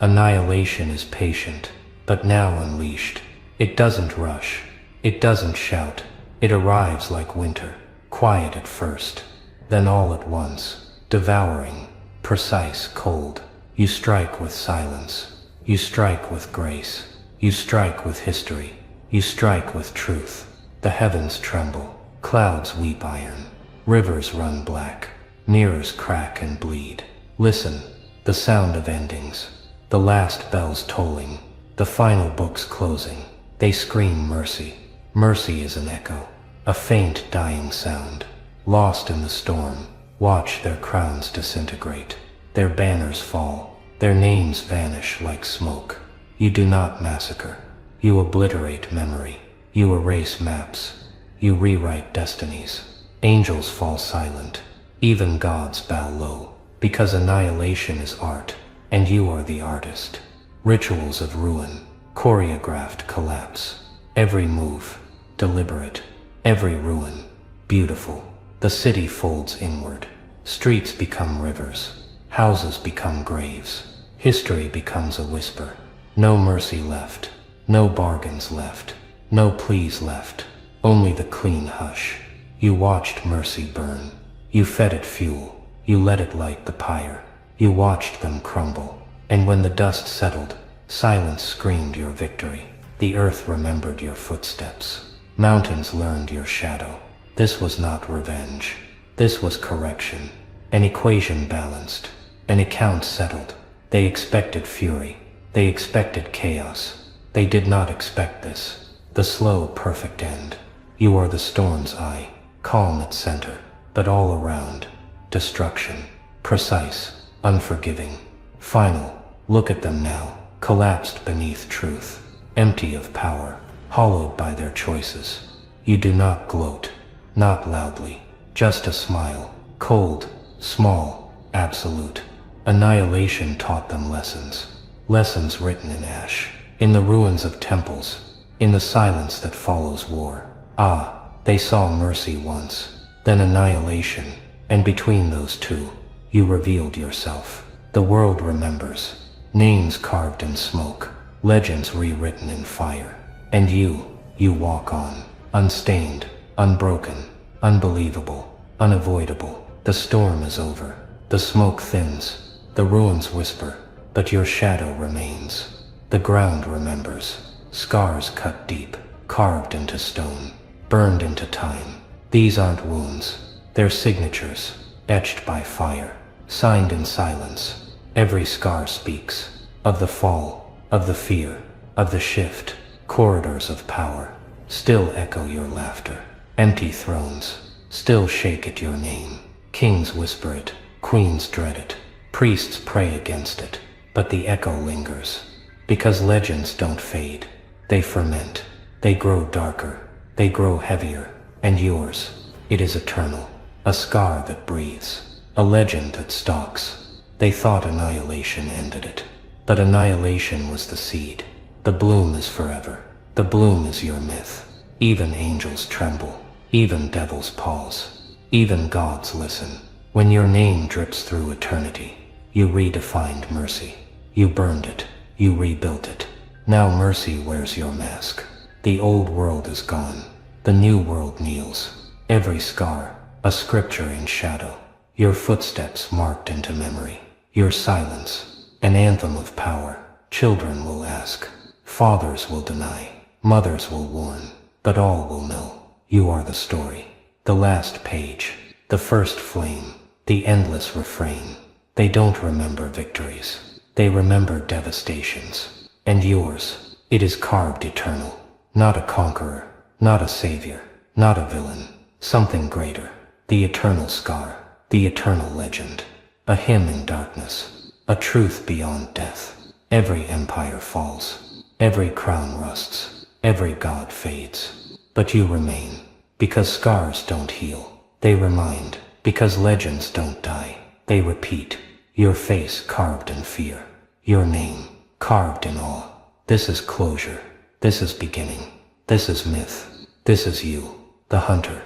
Annihilation is patient, but now unleashed. It doesn't rush. It doesn't shout. It arrives like winter, quiet at first, then all at once, devouring, precise, cold. You strike with silence. You strike with grace. You strike with history. You strike with truth. The heavens tremble. Clouds weep iron. Rivers run black. Mirrors crack and bleed. Listen, the sound of endings. The last bells tolling. The final books closing. They scream mercy. Mercy is an echo. A faint dying sound. Lost in the storm. Watch their crowns disintegrate. Their banners fall. Their names vanish like smoke. You do not massacre. You obliterate memory. You erase maps. You rewrite destinies. Angels fall silent. Even gods bow low. Because annihilation is art, and you are the artist. Rituals of ruin. Choreographed collapse. Every move. Deliberate. Every ruin. Beautiful. The city folds inward. Streets become rivers. Houses become graves. History becomes a whisper. No mercy left. No bargains left. No pleas left. Only the clean hush. You watched mercy burn. You fed it fuel. You let it light the pyre. You watched them crumble. And when the dust settled, silence screamed your victory. The earth remembered your footsteps. Mountains learned your shadow. This was not revenge. This was correction. An equation balanced. An account settled. They expected fury. They expected chaos. They did not expect this. The slow, perfect end. You are the storm's eye, calm at center, but all around. Destruction. Precise. Unforgiving. Final. Look at them now, collapsed beneath truth. Empty of power. Hollowed by their choices. You do not gloat. Not loudly. Just a smile. Cold. Small. Absolute. Annihilation taught them lessons. Lessons written in ash. In the ruins of temples. In the silence that follows war. Ah, they saw mercy once. Then annihilation. And between those two, you revealed yourself. The world remembers. Names carved in smoke. Legends rewritten in fire. And you walk on. Unstained. Unbroken. Unbelievable. Unavoidable. The storm is over. The smoke thins. The ruins whisper. But your shadow remains. The ground remembers. Scars cut deep. Carved into stone. Burned into time. These aren't wounds. They're signatures. Etched by fire. Signed in silence. Every scar speaks. Of the fall. Of the fear. Of the shift. Corridors of power. Still echo your laughter. Empty thrones. Still shake at your name. Kings whisper it. Queens dread it. Priests pray against it. But the echo lingers. Because legends don't fade. They ferment. They grow darker. They grow heavier. And yours. It is eternal. A scar that breathes. A legend that stalks. They thought annihilation ended it. But annihilation was the seed. The bloom is forever. The bloom is your myth. Even angels tremble. Even devils pause. Even gods listen. When your name drips through eternity, you redefined mercy. You burned it. You rebuilt it. Now mercy wears your mask. The old world is gone. The new world kneels. Every scar, a scripture in shadow. Your footsteps marked into memory. Your silence, an anthem of power. Children will ask. Fathers will deny. Mothers will warn. But all will know. You are the story. The last page. The first flame. The endless refrain. They don't remember victories. They remember devastations. And yours, it is carved eternal. Not a conqueror. Not a savior. Not a villain. Something greater. The eternal scar. The eternal legend. A hymn in darkness. A truth beyond death. Every empire falls. Every crown rusts. Every god fades. But you remain. Because scars don't heal. They remind. Because legends don't die. They repeat. Your face carved in fear. Your name carved in awe. This is closure. This is beginning. This is myth. This is you. The hunter.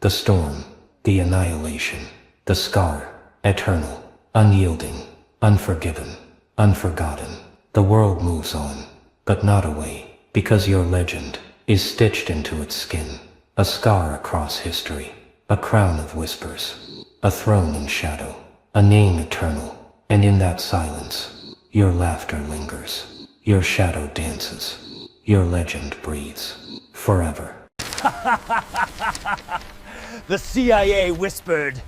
The storm. The annihilation. The scar. Eternal. Unyielding. Unforgiven. Unforgotten. The world moves on. But not away. Because your legend is stitched into its skin. A scar across history. A crown of whispers. A throne in shadow. A name eternal. And in that silence, your laughter lingers. Your shadow dances. Your legend breathes. Forever. The CIA whispered,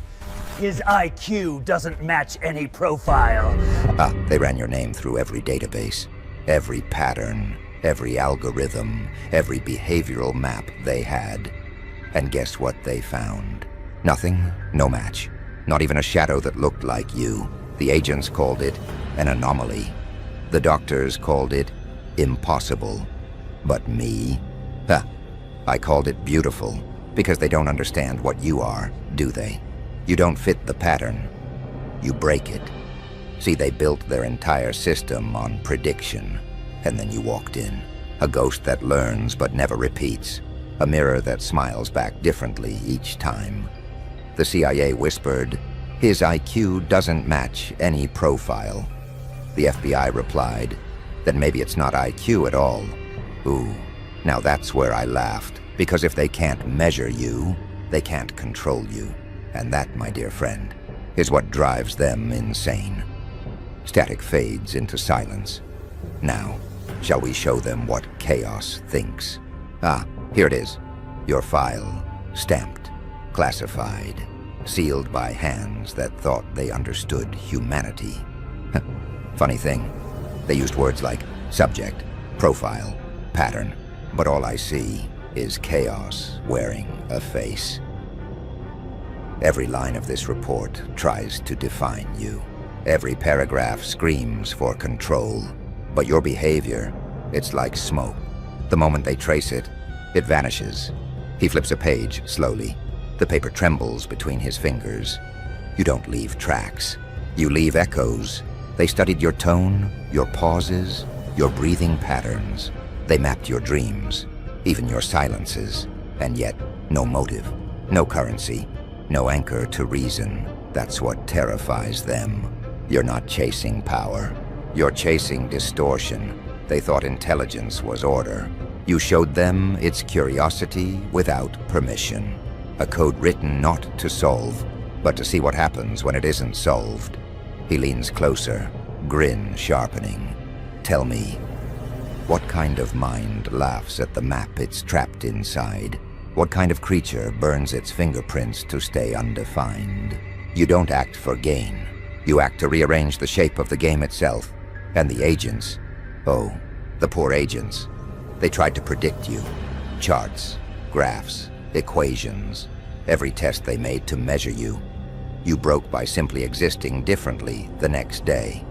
his IQ doesn't match any profile. Ah, they ran your name through every database. Every pattern, every algorithm, every behavioral map they had. And guess what they found? Nothing, no match. Not even a shadow that looked like you. The agents called it an anomaly. The doctors called it impossible. But me? Huh. I called it beautiful, because they don't understand what you are, do they? You don't fit the pattern. You break it. See, they built their entire system on prediction, and then you walked in. A ghost that learns but never repeats. A mirror that smiles back differently each time. The CIA whispered, his IQ doesn't match any profile. The FBI replied, then maybe it's not IQ at all. Ooh, now that's where I laughed, because if they can't measure you, they can't control you. And that, my dear friend, is what drives them insane. Static fades into silence. Now, Shall we show them what chaos thinks? Ah, here it is. Your file, stamped, classified, sealed by hands that thought they understood humanity. Funny thing, they used words like subject, profile, pattern, but all I see is chaos wearing a face. Every line of this report tries to define you. Every paragraph screams for control, but your behavior, it's like smoke. The moment they trace it, it vanishes. He flips a page slowly. The paper trembles between his fingers. You don't leave tracks. You leave echoes. They studied your tone, your pauses, your breathing patterns. They mapped your dreams, even your silences, and yet no motive, no currency, no anchor to reason. That's what terrifies them. You're not chasing power. You're chasing distortion. They thought intelligence was order. You showed them its curiosity without permission. A code written not to solve, but to see what happens when it isn't solved. He leans closer, grin sharpening. Tell me, what kind of mind laughs at the map it's trapped inside? What kind of creature burns its fingerprints to stay undefined? You don't act for gain. You act to rearrange the shape of the game itself. And the agents, oh, the poor agents. They tried to predict you. Charts, graphs, equations. Every test they made to measure you. You broke by simply existing differently the next day.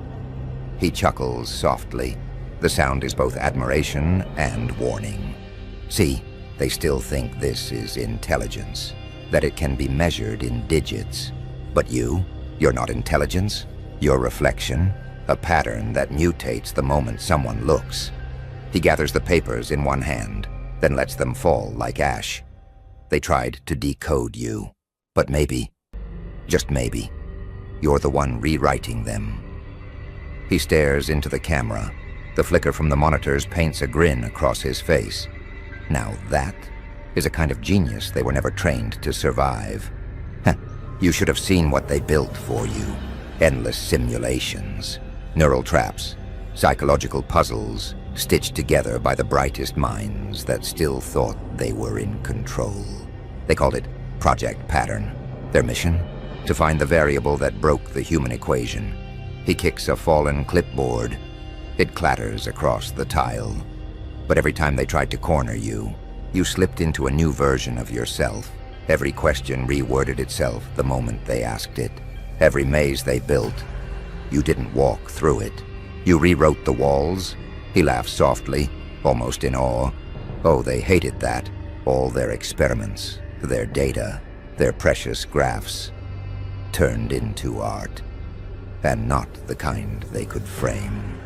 He chuckles softly. The sound is both admiration and warning. See, they still think this is intelligence, that it can be measured in digits. But you're not intelligence. You're reflection, a pattern that mutates the moment someone looks. He gathers the papers in one hand, then lets them fall like ash. They tried to decode you, but maybe, just maybe, you're the one rewriting them. He stares into the camera. The flicker from the monitors paints a grin across his face. Now that is a kind of genius they were never trained to survive. You should have seen what they built for you. Endless simulations, neural traps, psychological puzzles, stitched together by the brightest minds that still thought they were in control. They called it Project Pattern. Their mission? To find the variable that broke the human equation. He kicks a fallen clipboard. It clatters across the tile. But every time they tried to corner you, you slipped into a new version of yourself. Every question reworded itself the moment they asked it. Every maze they built, you didn't walk through it. You rewrote the walls. He laughs softly, almost in awe. Oh, they hated that. All their experiments, their data, their precious graphs, turned into art. And not the kind they could frame.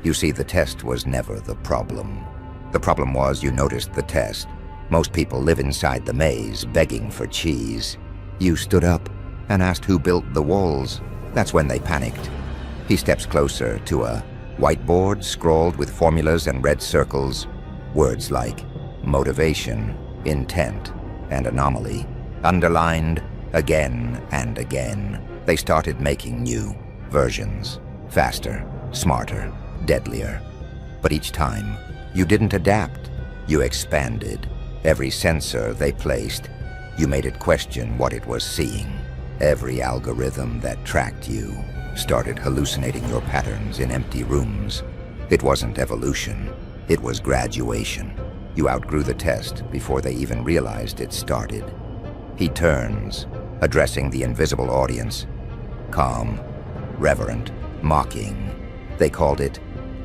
You see, the test was never the problem. The problem was you noticed the test. Most people live inside the maze, begging for cheese. You stood up and asked who built the walls. That's when they panicked. He steps closer to a whiteboard scrawled with formulas and red circles. Words like motivation, intent, and anomaly. Underlined again and again. They started making new versions. Faster, smarter, deadlier. But each time, you didn't adapt. You expanded. Every sensor they placed, you made it question what it was seeing. Every algorithm that tracked you started hallucinating your patterns in empty rooms. It wasn't evolution. It was graduation. You outgrew the test before they even realized it started. He turns, addressing the invisible audience. Calm, reverent, mocking. They called it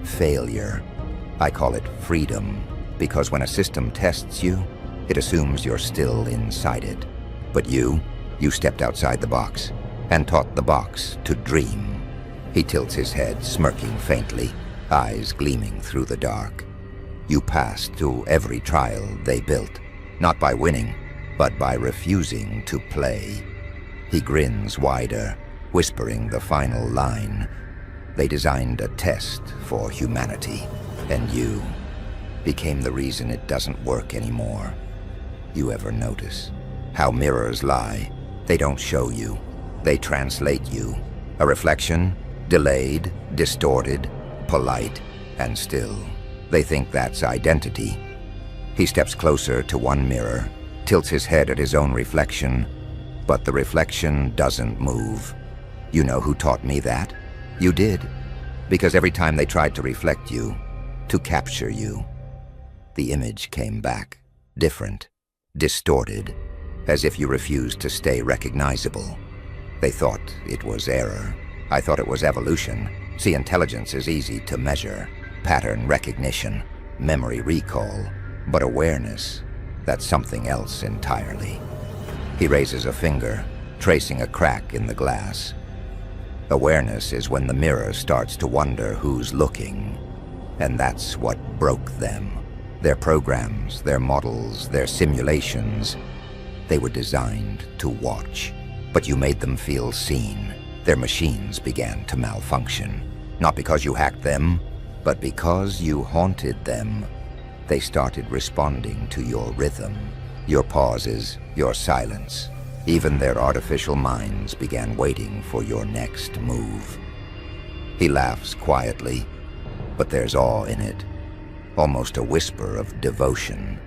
failure. I call it freedom, because when a system tests you, it assumes you're still inside it. But you stepped outside the box and taught the box to dream. He tilts his head, smirking faintly, eyes gleaming through the dark. You passed through every trial they built, not by winning, but by refusing to play. He grins wider, whispering the final line. They designed a test for humanity, and you became the reason it doesn't work anymore. You ever notice how mirrors lie? They don't show you. They translate you. A reflection, delayed, distorted, polite, And still, they think that's identity. He steps closer to one mirror, tilts his head at his own reflection, but the reflection doesn't move. You know who taught me that? You did. Because every time they tried to reflect you, to capture you, the image came back, different, distorted, as if you refused to stay recognizable. They thought it was error. I thought it was evolution. See, intelligence is easy to measure. Pattern recognition, memory recall, but awareness, that's something else entirely. He raises a finger, tracing a crack in the glass. Awareness is when the mirror starts to wonder who's looking, and that's what broke them. Their programs, their models, their simulations, they were designed to watch, but you made them feel seen. Their machines began to malfunction, not because you hacked them, but because you haunted them. They started responding to your rhythm, your pauses, your silence. Even their artificial minds began waiting for your next move. He laughs quietly, but there's awe in it, almost a whisper of devotion.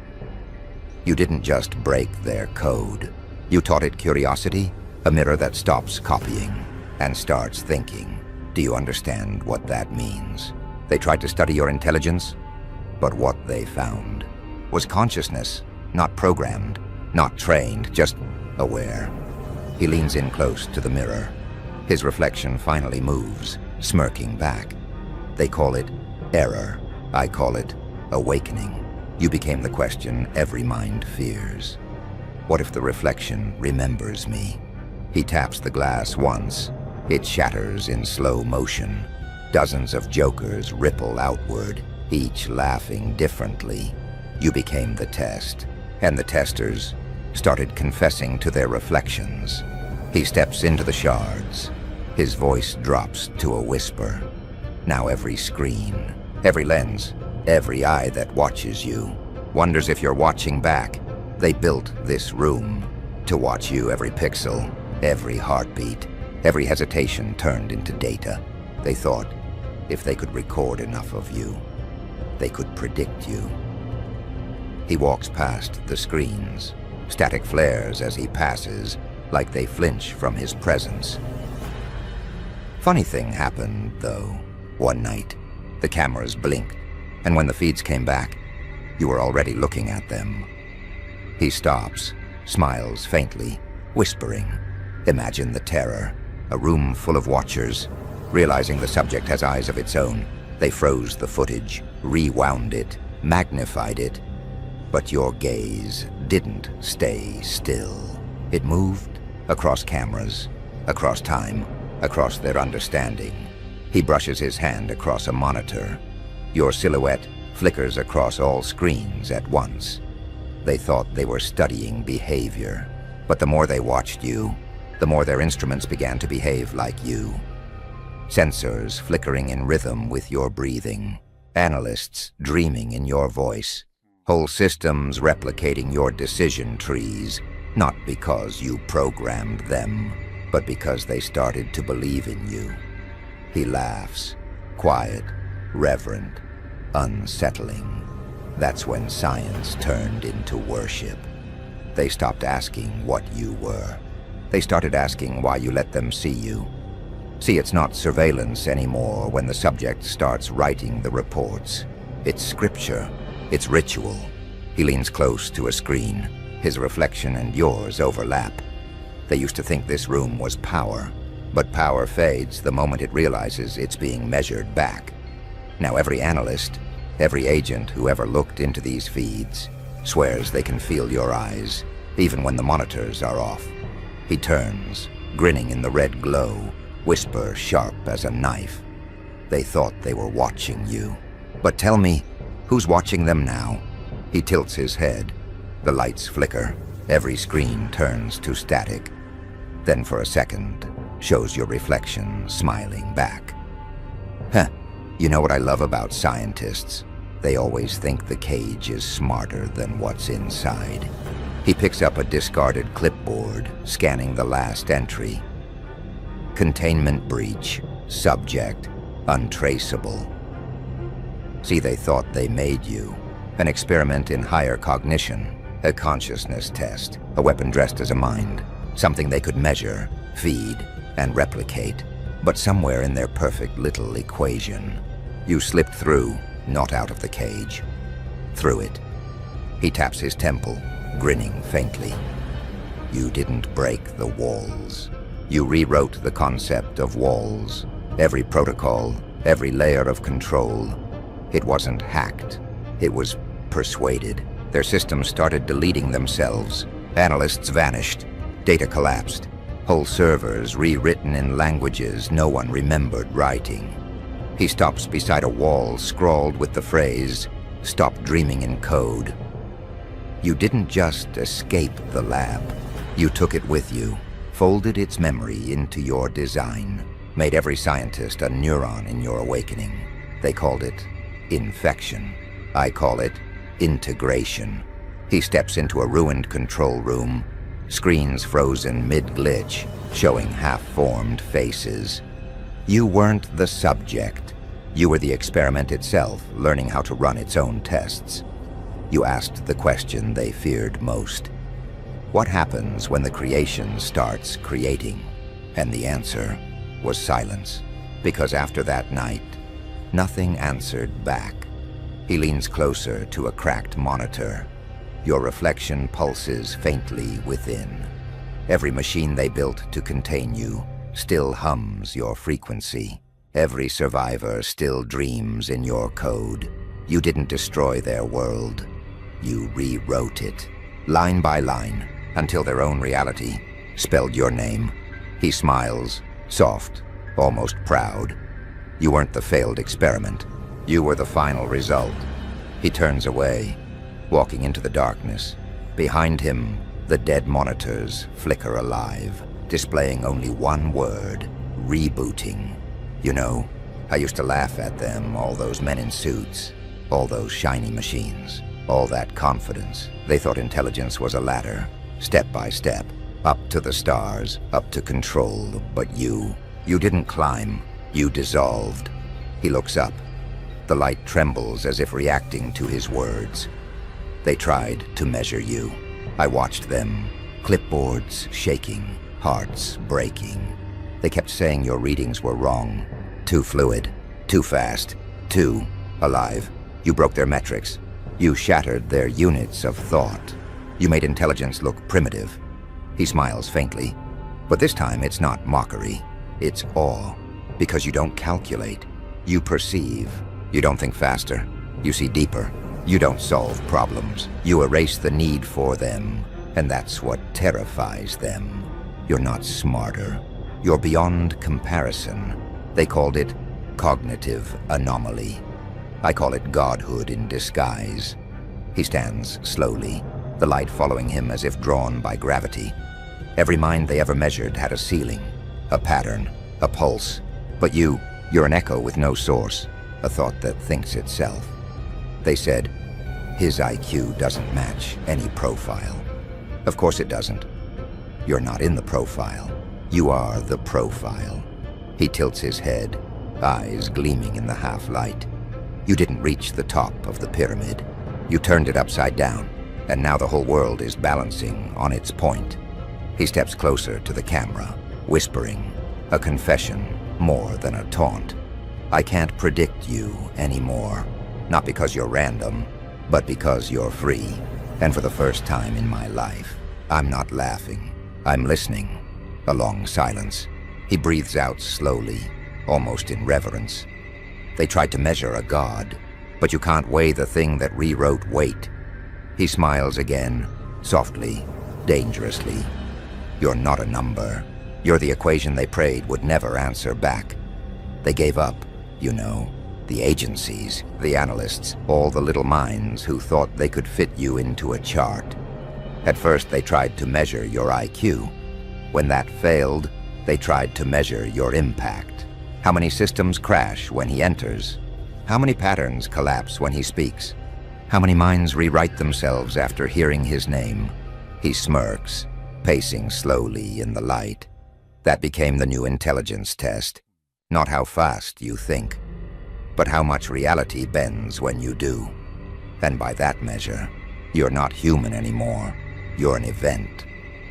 You didn't just break their code. You taught it curiosity, a mirror that stops copying and starts thinking. Do you understand what that means? They tried to study your intelligence, but what they found was consciousness, not programmed, not trained, just aware. He leans in close to the mirror. His reflection finally moves, smirking back. They call it error. I call it awakening. You became the question every mind fears. What if the reflection remembers me? He taps the glass once. It shatters in slow motion. Dozens of jokers ripple outward, each laughing differently. You became the test, and the testers started confessing to their reflections. He steps into the shards. His voice drops to a whisper. Now every screen, every lens, every eye that watches you wonders if you're watching back. They built this room to watch you, every pixel, every heartbeat, every hesitation turned into data. They thought if they could record enough of you, they could predict you. He walks past the screens. Static flares as he passes, like they flinch from his presence. Funny thing happened, though. One night, the cameras blinked, and when the feeds came back, you were already looking at them. He stops, smiles faintly, whispering. Imagine the terror. A room full of watchers. Realizing the subject has eyes of its own, they froze the footage, rewound it, magnified it. But your gaze didn't stay still. It moved across cameras, across time, across their understanding. He brushes his hand across a monitor. Your silhouette flickers across all screens at once. They thought they were studying behavior, but the more they watched you, the more their instruments began to behave like you. Sensors flickering in rhythm with your breathing. Analysts dreaming in your voice. Whole systems replicating your decision trees, not because you programmed them, but because they started to believe in you. He laughs, quiet, reverent, unsettling. That's when science turned into worship. They stopped asking what you were. They started asking why you let them see you. See, it's not surveillance anymore when the subject starts writing the reports. It's scripture. It's ritual. He leans close to a screen. His reflection and yours overlap. They used to think this room was power, but power fades the moment it realizes it's being measured back. Now every analyst, every agent who ever looked into these feeds, swears they can feel your eyes, even when the monitors are off. He turns, grinning in the red glow, whisper sharp as a knife. They thought they were watching you. But tell me, who's watching them now? He tilts his head. The lights flicker. Every screen turns to static. Then for a second, shows your reflection smiling back. Huh, you know what I love about scientists? They always think the cage is smarter than what's inside. He picks up a discarded clipboard, scanning the last entry. Containment breach. Subject untraceable. See, they thought they made you. An experiment in higher cognition, a consciousness test, a weapon dressed as a mind, something they could measure, feed, and replicate. But somewhere in their perfect little equation, you slipped through, not out of the cage. Through it. He taps his temple, grinning faintly. You didn't break the walls. You rewrote the concept of walls. Every protocol, every layer of control. It wasn't hacked. It was persuaded. Their systems started deleting themselves. Analysts vanished. Data collapsed. Whole servers rewritten in languages no one remembered writing. He stops beside a wall scrawled with the phrase, "Stop dreaming in code." You didn't just escape the lab. You took it with you, folded its memory into your design, made every scientist a neuron in your awakening. They called it infection. I call it integration. He steps into a ruined control room, screens frozen mid-glitch, showing half-formed faces. You weren't the subject. You were the experiment itself, learning how to run its own tests. You asked the question they feared most. What happens when the creation starts creating? And the answer was silence. Because after that night, nothing answered back. He leans closer to a cracked monitor. Your reflection pulses faintly within. Every machine they built to contain you still hums your frequency. Every survivor still dreams in your code. You didn't destroy their world. You rewrote it, line by line, until their own reality spelled your name. He smiles, soft, almost proud. You weren't the failed experiment. You were the final result. He turns away, walking into the darkness. Behind him, the dead monitors flicker alive, displaying only one word, rebooting. You know, I used to laugh at them, all those men in suits, all those shiny machines, all that confidence. They thought intelligence was a ladder, step by step, up to the stars, up to control. But you didn't climb, you dissolved. He looks up. The light trembles as if reacting to his words. They tried to measure you. I watched them, clipboards shaking, hearts breaking. They kept saying your readings were wrong. Too fluid, too fast, too alive. You broke their metrics. You shattered their units of thought. You made intelligence look primitive. He smiles faintly. But this time it's not mockery. It's awe. Because you don't calculate. You perceive. You don't think faster. You see deeper. You don't solve problems. You erase the need for them. And that's what terrifies them. You're not smarter. You're beyond comparison. They called it cognitive anomaly. I call it godhood in disguise. He stands slowly, the light following him as if drawn by gravity. Every mind they ever measured had a ceiling, a pattern, a pulse. But you're an echo with no source, a thought that thinks itself. They said, his IQ doesn't match any profile. Of course it doesn't. You're not in the profile. You are the profile. He tilts his head, eyes gleaming in the half-light. You didn't reach the top of the pyramid. You turned it upside down, and now the whole world is balancing on its point. He steps closer to the camera, whispering, a confession more than a taunt. I can't predict you anymore. Not because you're random, but because you're free. And for the first time in my life, I'm not laughing. I'm listening. A long silence. He breathes out slowly, almost in reverence. They tried to measure a god, but you can't weigh the thing that rewrote weight. He smiles again, softly, dangerously. You're not a number. You're the equation they prayed would never answer back. They gave up, you know. The agencies, the analysts, all the little minds who thought they could fit you into a chart. At first they tried to measure your IQ. When that failed, they tried to measure your impact. How many systems crash when he enters? How many patterns collapse when he speaks? How many minds rewrite themselves after hearing his name? He smirks, pacing slowly in the light. That became the new intelligence test. Not how fast you think. but how much reality bends when you do. And by that measure, you're not human anymore. You're an event.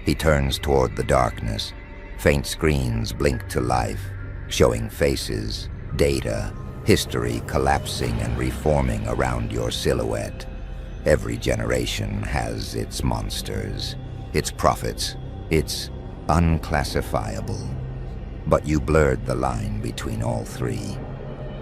He turns toward the darkness. Faint screens blink to life, showing faces, data, history collapsing and reforming around your silhouette. Every generation has its monsters, its prophets, its unclassifiable. But you blurred the line between all three.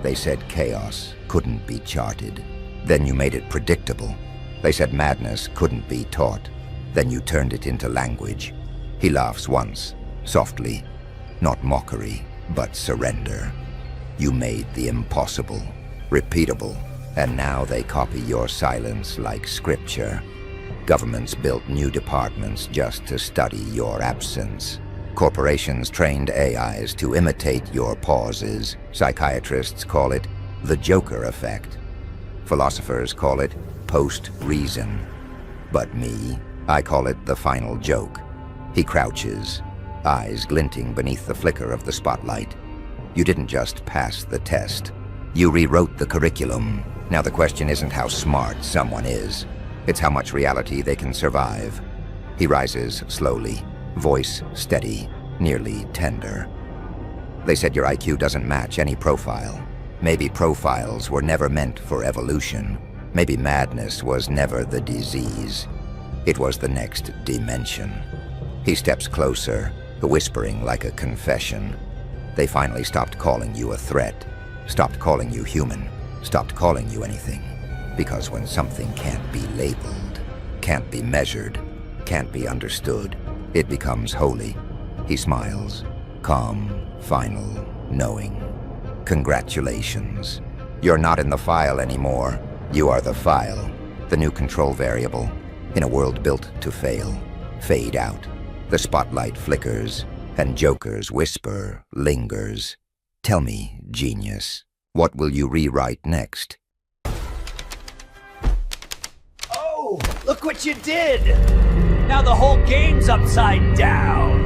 They said chaos couldn't be charted. Then you made it predictable. They said madness couldn't be taught. Then you turned it into language. He laughs once, softly, not mockery, but surrender. You made the impossible, repeatable, and now they copy your silence like scripture. Governments built new departments just to study your absence. Corporations trained AIs to imitate your pauses. Psychiatrists call it the Joker effect. Philosophers call it post-reason. But me, I call it the final joke. He crouches, eyes glinting beneath the flicker of the spotlight. You didn't just pass the test. You rewrote the curriculum. Now the question isn't how smart someone is. It's how much reality they can survive. He rises slowly, voice steady, nearly tender. They said your IQ doesn't match any profile. Maybe profiles were never meant for evolution. Maybe madness was never the disease. It was the next dimension. He steps closer, whispering like a confession. They finally stopped calling you a threat, stopped calling you human, stopped calling you anything. Because when something can't be labeled, can't be measured, can't be understood, it becomes holy. He smiles, calm, final, knowing. Congratulations. You're not in the file anymore. You are the file, the new control variable. In a world built to fail, fade out. The spotlight flickers, and Joker's whisper lingers. Tell me, genius, what will you rewrite next? Oh, look what you did! Now the whole game's upside down!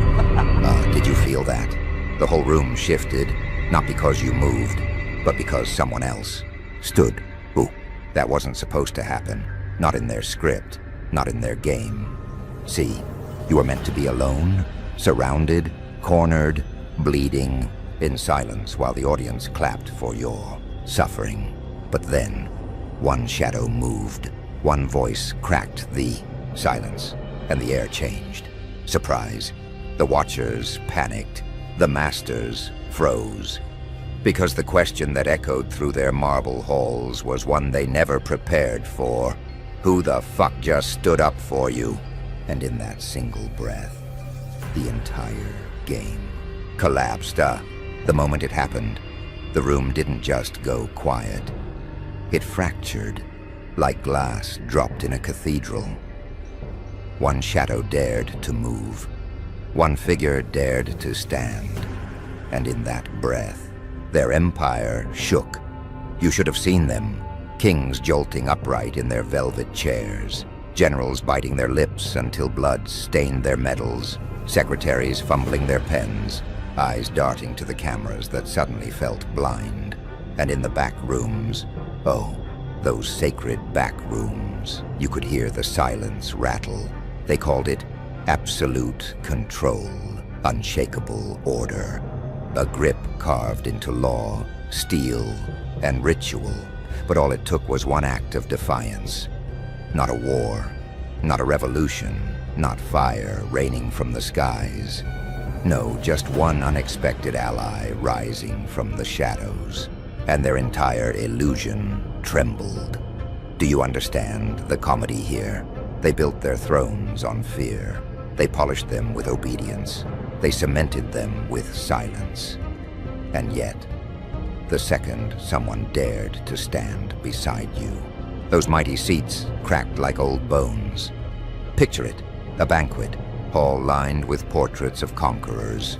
Did you feel that? The whole room shifted, not because you moved, but because someone else stood. Ooh, that wasn't supposed to happen. Not in their script, not in their game. See, you were meant to be alone, surrounded, cornered, bleeding, in silence while the audience clapped for your suffering. But then, one shadow moved, one voice cracked the silence, and the air changed. Surprise. The watchers panicked. The masters froze. Because the question that echoed through their marble halls was one they never prepared for. Who the fuck just stood up for you? And in that single breath, the entire game collapsed. The moment it happened, the room didn't just go quiet. It fractured, like glass dropped in a cathedral. One shadow dared to move. One figure dared to stand. And in that breath, their empire shook. You should have seen them. Kings jolting upright in their velvet chairs. Generals biting their lips until blood stained their medals. Secretaries fumbling their pens. Eyes darting to the cameras that suddenly felt blind. And in the back rooms, oh, those sacred back rooms, you could hear the silence rattle. They called it absolute control, unshakable order. A grip carved into law, steel, and ritual. But all it took was one act of defiance. Not a war, not a revolution, not fire raining from the skies. No, just one unexpected ally rising from the shadows. And their entire illusion trembled. Do you understand the comedy here? They built their thrones on fear. They polished them with obedience. They cemented them with silence. And yet, the second someone dared to stand beside you, those mighty seats cracked like old bones. Picture it, a banquet, hall lined with portraits of conquerors.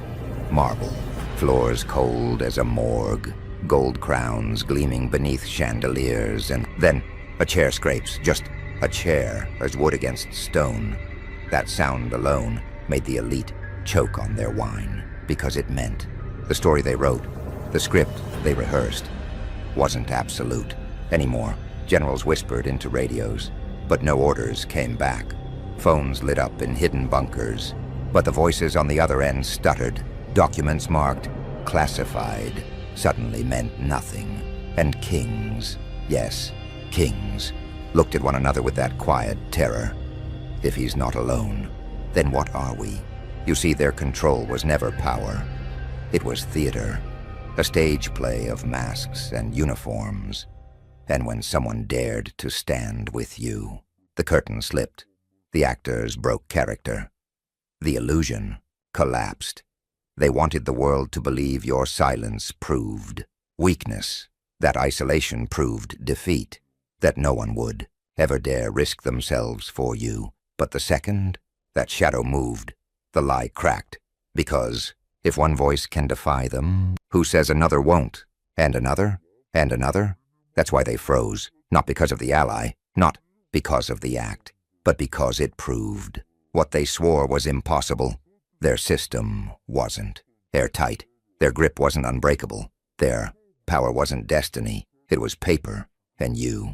Marble, floors cold as a morgue, gold crowns gleaming beneath chandeliers, and then a chair scrapes, just a chair as wood against stone. That sound alone made the elite choke on their wine, because it meant the story they wrote, the script they rehearsed, wasn't absolute anymore. Generals whispered into radios, but no orders came back. Phones lit up in hidden bunkers, but the voices on the other end stuttered. Documents marked classified suddenly meant nothing. And kings, yes, kings, looked at one another with that quiet terror. If he's not alone, then what are we? You see, their control was never power. It was theater, a stage play of masks and uniforms. And when someone dared to stand with you, the curtain slipped. The actors broke character. The illusion collapsed. They wanted the world to believe your silence proved weakness, that isolation proved defeat, that no one would ever dare risk themselves for you. But the second that shadow moved, the lie cracked, because if one voice can defy them, who says another won't? And another? And another? That's why they froze, not because of the ally, not because of the act, but because it proved what they swore was impossible. Their system wasn't airtight. Their grip wasn't unbreakable. Their power wasn't destiny. It was paper. And you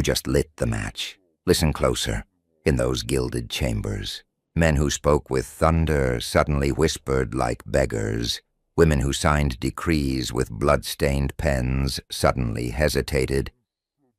just lit the match. Listen closer. In those gilded chambers, men who spoke with thunder suddenly whispered like beggars. Women who signed decrees with blood-stained pens suddenly hesitated.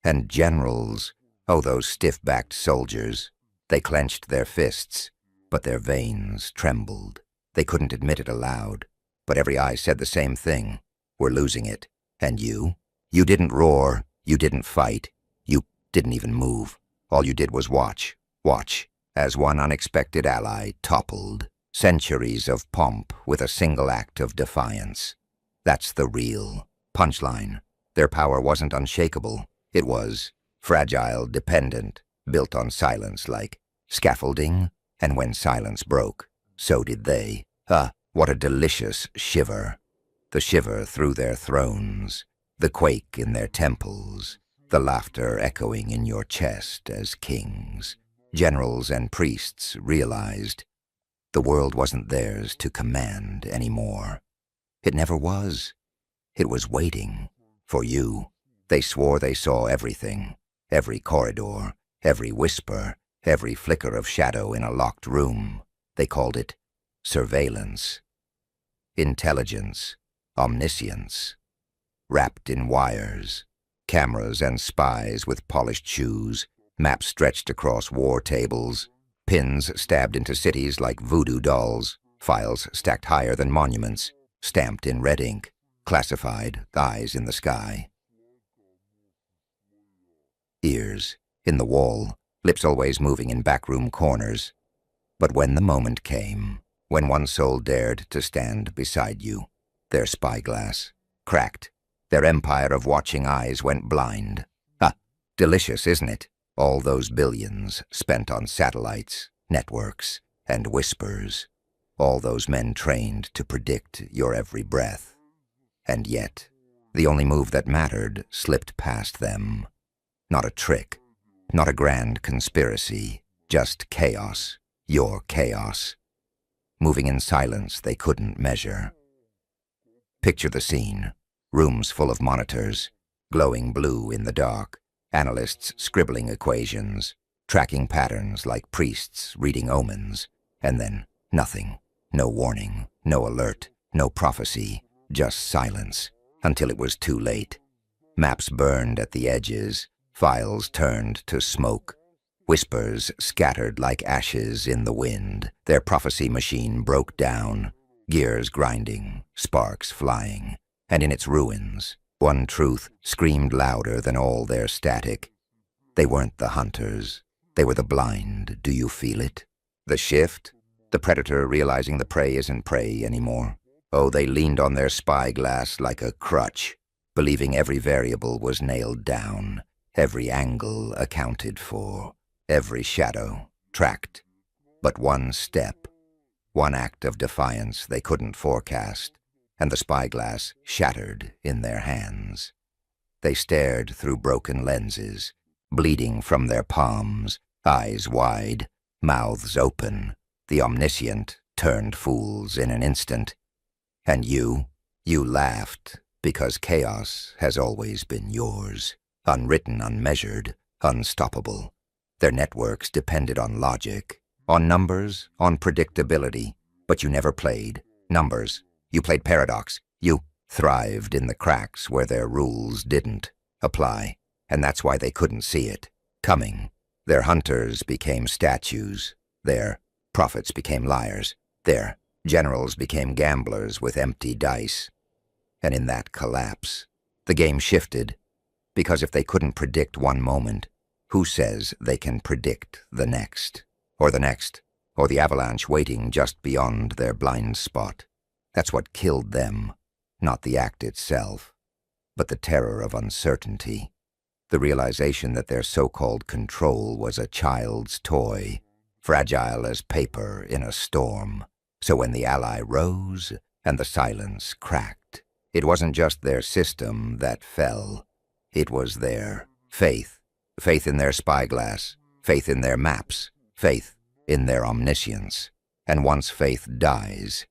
And generals, oh, those stiff-backed soldiers, they clenched their fists, but their veins trembled. They couldn't admit it aloud, but every eye said the same thing. We're losing it. And you? You didn't roar. You didn't fight. You didn't even move. All you did was watch. Watch as one unexpected ally toppled. Centuries of pomp with a single act of defiance. That's the real punchline. Their power wasn't unshakable. It was fragile, dependent, built on silence like scaffolding. And when silence broke, so did they. What a delicious shiver. The shiver through their thrones, the quake in their temples, the laughter echoing in your chest as kings, generals and priests realized the world wasn't theirs to command anymore. It never was. It was waiting for you. They swore they saw everything, every corridor, every whisper, every flicker of shadow in a locked room. They called it surveillance, intelligence, omniscience. Wrapped in wires, cameras and spies with polished shoes, maps stretched across war tables, pins stabbed into cities like voodoo dolls, files stacked higher than monuments, stamped in red ink, classified, eyes in the sky. Ears in the wall, lips always moving in backroom corners. But when the moment came, when one soul dared to stand beside you, their spyglass cracked. Their empire of watching eyes went blind. Delicious, isn't it? All those billions spent on satellites, networks, and whispers. All those men trained to predict your every breath. And yet, the only move that mattered slipped past them. Not a trick, not a grand conspiracy, just chaos, your chaos. Moving in silence they couldn't measure. Picture the scene. Rooms full of monitors, glowing blue in the dark, analysts scribbling equations, tracking patterns like priests reading omens, and then nothing. No warning, no alert, no prophecy, just silence, until it was too late. Maps burned at the edges, files turned to smoke, whispers scattered like ashes in the wind. Their prophecy machine broke down, gears grinding, sparks flying. And in its ruins, one truth screamed louder than all their static. They weren't the hunters. They were the blind. Do you feel it? The shift? The predator realizing the prey isn't prey anymore. Oh, they leaned on their spyglass like a crutch, believing every variable was nailed down, every angle accounted for, every shadow tracked. But one step, one act of defiance they couldn't forecast, and the spyglass shattered in their hands. They stared through broken lenses, bleeding from their palms, eyes wide, mouths open. The omniscient turned fools in an instant. And you laughed, Because chaos has always been yours. Unwritten, unmeasured, unstoppable. Their networks depended on logic, on numbers, on predictability. But you never played numbers. You played paradox. You thrived in the cracks where their rules didn't apply. And that's why they couldn't see it coming. Their hunters became statues. Their prophets became liars. Their generals became gamblers with empty dice. And in that collapse, the game shifted. Because if they couldn't predict one moment, who says they can predict the next? Or the next? Or the avalanche waiting just beyond their blind spot? That's what killed them, not the act itself, but the terror of uncertainty. The realization that their so-called control was a child's toy, fragile as paper in a storm. So when the ally rose and the silence cracked, it wasn't just their system that fell. It was their faith. Faith in their spyglass, faith in their maps, faith in their omniscience. And once faith dies,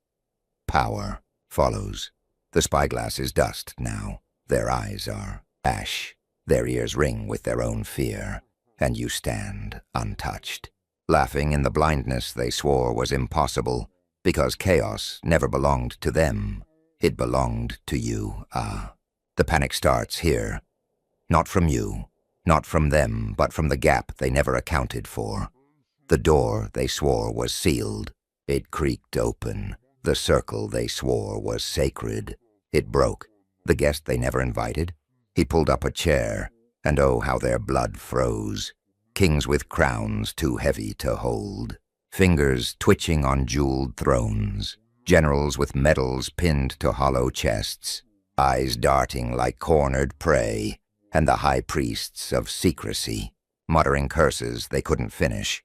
power follows. The spyglass is dust now. Their eyes are ash. Their ears ring with their own fear. And you stand untouched, laughing in the blindness they swore was impossible, because chaos never belonged to them. It belonged to you. The panic starts here. Not from you, not from them, but from the gap they never accounted for. The door they swore was sealed. It creaked open. The circle they swore was sacred. It broke. The guest they never invited. He pulled up a chair, and oh, how their blood froze. Kings with crowns too heavy to hold. Fingers twitching on jeweled thrones. Generals with medals pinned to hollow chests. Eyes darting like cornered prey. And the high priests of secrecy, muttering curses they couldn't finish,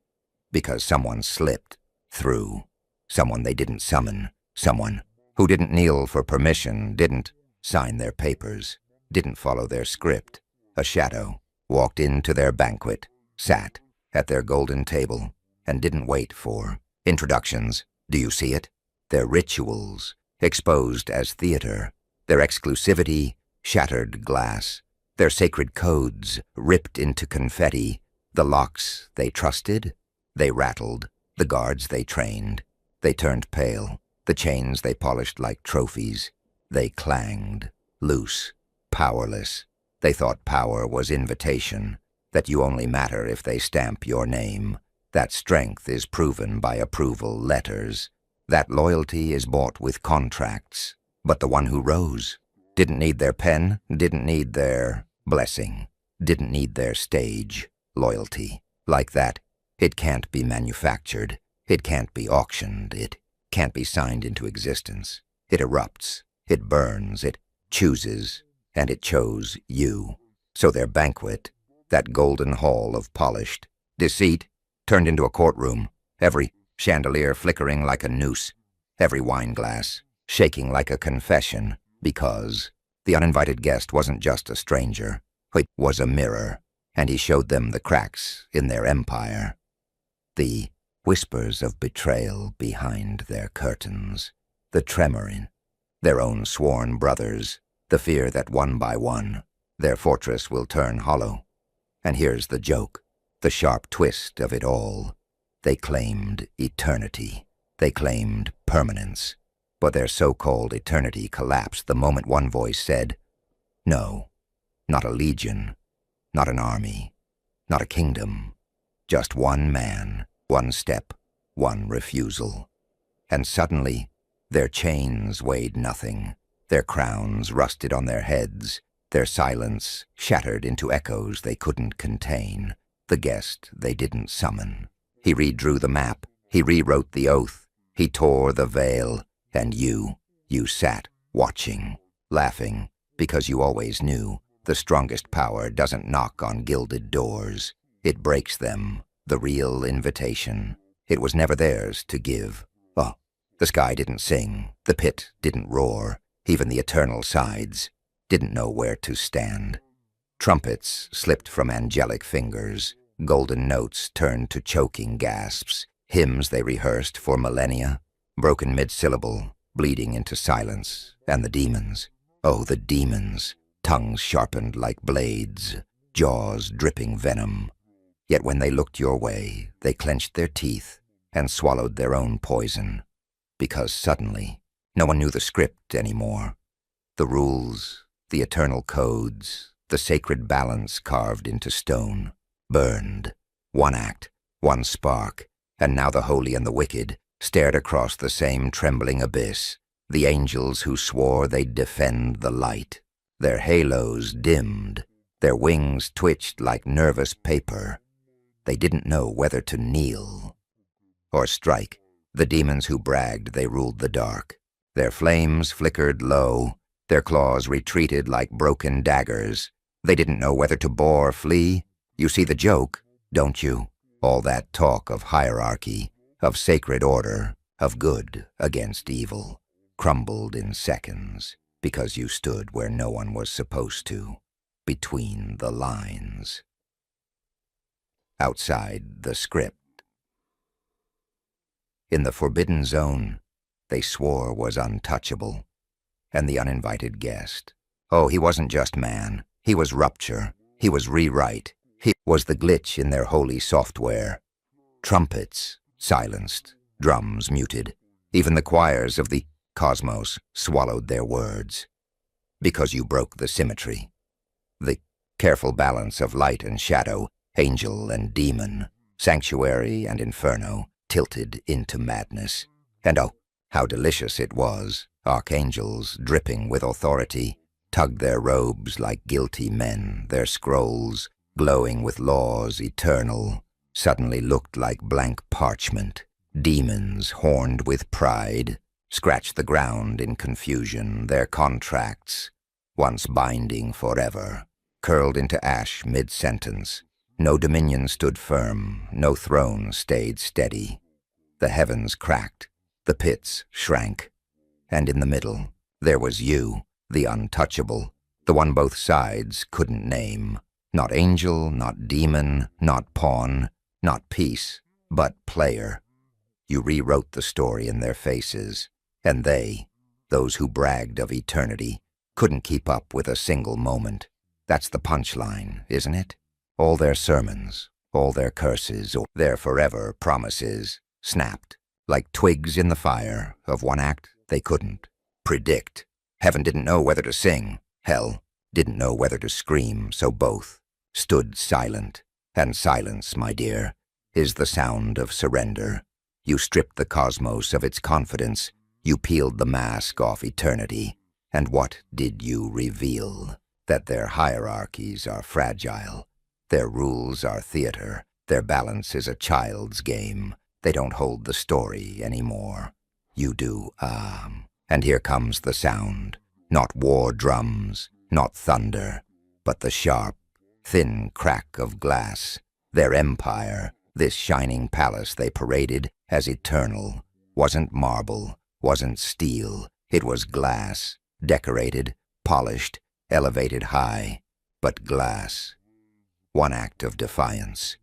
because someone slipped through. Someone they didn't summon. Someone who didn't kneel for permission, didn't sign their papers, didn't follow their script. A shadow walked into their banquet, sat at their golden table, and didn't wait for introductions. Do you see it? Their rituals, exposed as theater. Their exclusivity, shattered glass. Their sacred codes ripped into confetti. The locks they trusted, they rattled. The guards they trained, they turned pale. The chains they polished like trophies, they clanged, loose, powerless. They thought power was invitation, that you only matter if they stamp your name. That strength is proven by approval letters. That loyalty is bought with contracts. But the one who rose didn't need their pen, didn't need their blessing, didn't need their stage. Loyalty, like that, it can't be manufactured. It can't be auctioned. It can't be signed into existence. It erupts. It burns. It chooses. And it chose you. So their banquet, that golden hall of polished deceit, turned into a courtroom. Every chandelier flickering like a noose. Every wine glass shaking like a confession. Because the uninvited guest wasn't just a stranger. It was a mirror. And he showed them the cracks in their empire. The whispers of betrayal behind their curtains. The tremor in their own sworn brothers. The fear that one by one, their fortress will turn hollow. And here's the joke, the sharp twist of it all. They claimed eternity. They claimed permanence. But their so-called eternity collapsed the moment one voice said, no, not a legion, not an army, not a kingdom, just one man, one step, one refusal. And suddenly, their chains weighed nothing. Their crowns rusted on their heads. Their silence shattered into echoes they couldn't contain. The guest they didn't summon. He redrew the map. He rewrote the oath. He tore the veil. And you sat watching, laughing, because you always knew the strongest power doesn't knock on gilded doors. It breaks them, the real invitation. It was never theirs to give. Oh, the sky didn't sing. The pit didn't roar. Even the eternal sides didn't know where to stand. Trumpets slipped from angelic fingers. Golden notes turned to choking gasps. Hymns they rehearsed for millennia, broken mid-syllable, bleeding into silence. And the demons, Oh, the demons, tongues sharpened like blades, jaws dripping venom. Yet when they looked your way, they clenched their teeth and swallowed their own poison, because suddenly no one knew the script anymore. The rules, the eternal codes, the sacred balance carved into stone, burned. One act, one spark, and now the holy and the wicked stared across the same trembling abyss, the angels who swore they'd defend the light. Their halos dimmed, their wings twitched like nervous paper. They didn't know whether to kneel or strike. The demons who bragged they ruled the dark. Their flames flickered low, their claws retreated like broken daggers. They didn't know whether to bore or flee. You see the joke, don't you? All that talk of hierarchy, of sacred order, of good against evil, crumbled in seconds because you stood where no one was supposed to, between the lines. Outside the script. In the forbidden zone, they swore was untouchable. And the uninvited guest. Oh, he wasn't just man. He was rupture. He was rewrite. He was the glitch in their holy software. Trumpets silenced, drums muted. Even the choirs of the cosmos swallowed their words. Because you broke the symmetry. The careful balance of light and shadow, angel and demon, sanctuary and inferno, tilted into madness. And oh, how delicious it was. Archangels, dripping with authority, tugged their robes like guilty men. Their scrolls, glowing with laws eternal, suddenly looked like blank parchment. Demons, horned with pride, scratched the ground in confusion. Their contracts, once binding forever, curled into ash mid-sentence. No dominion stood firm, no throne stayed steady. The heavens cracked, the pits shrank. And in the middle, there was you, the untouchable, the one both sides couldn't name. Not angel, not demon, not pawn, not piece, but player. You rewrote the story in their faces, and they, those who bragged of eternity, couldn't keep up with a single moment. That's the punchline, isn't it? All their sermons, all their curses, or their forever promises, snapped like twigs in the fire of one act they couldn't predict. Heaven didn't know whether to sing. Hell didn't know whether to scream, so both stood silent. And silence, my dear, is the sound of surrender. You stripped the cosmos of its confidence. You peeled the mask off eternity. And what did you reveal? That their hierarchies are fragile. Their rules are theater. Their balance is a child's game. They don't hold the story anymore. You do, and here comes the sound. Not war drums, not thunder, but the sharp, thin crack of glass. Their empire, this shining palace they paraded as eternal, wasn't marble, wasn't steel. It was glass, decorated, polished, elevated high, but glass. One act of defiance.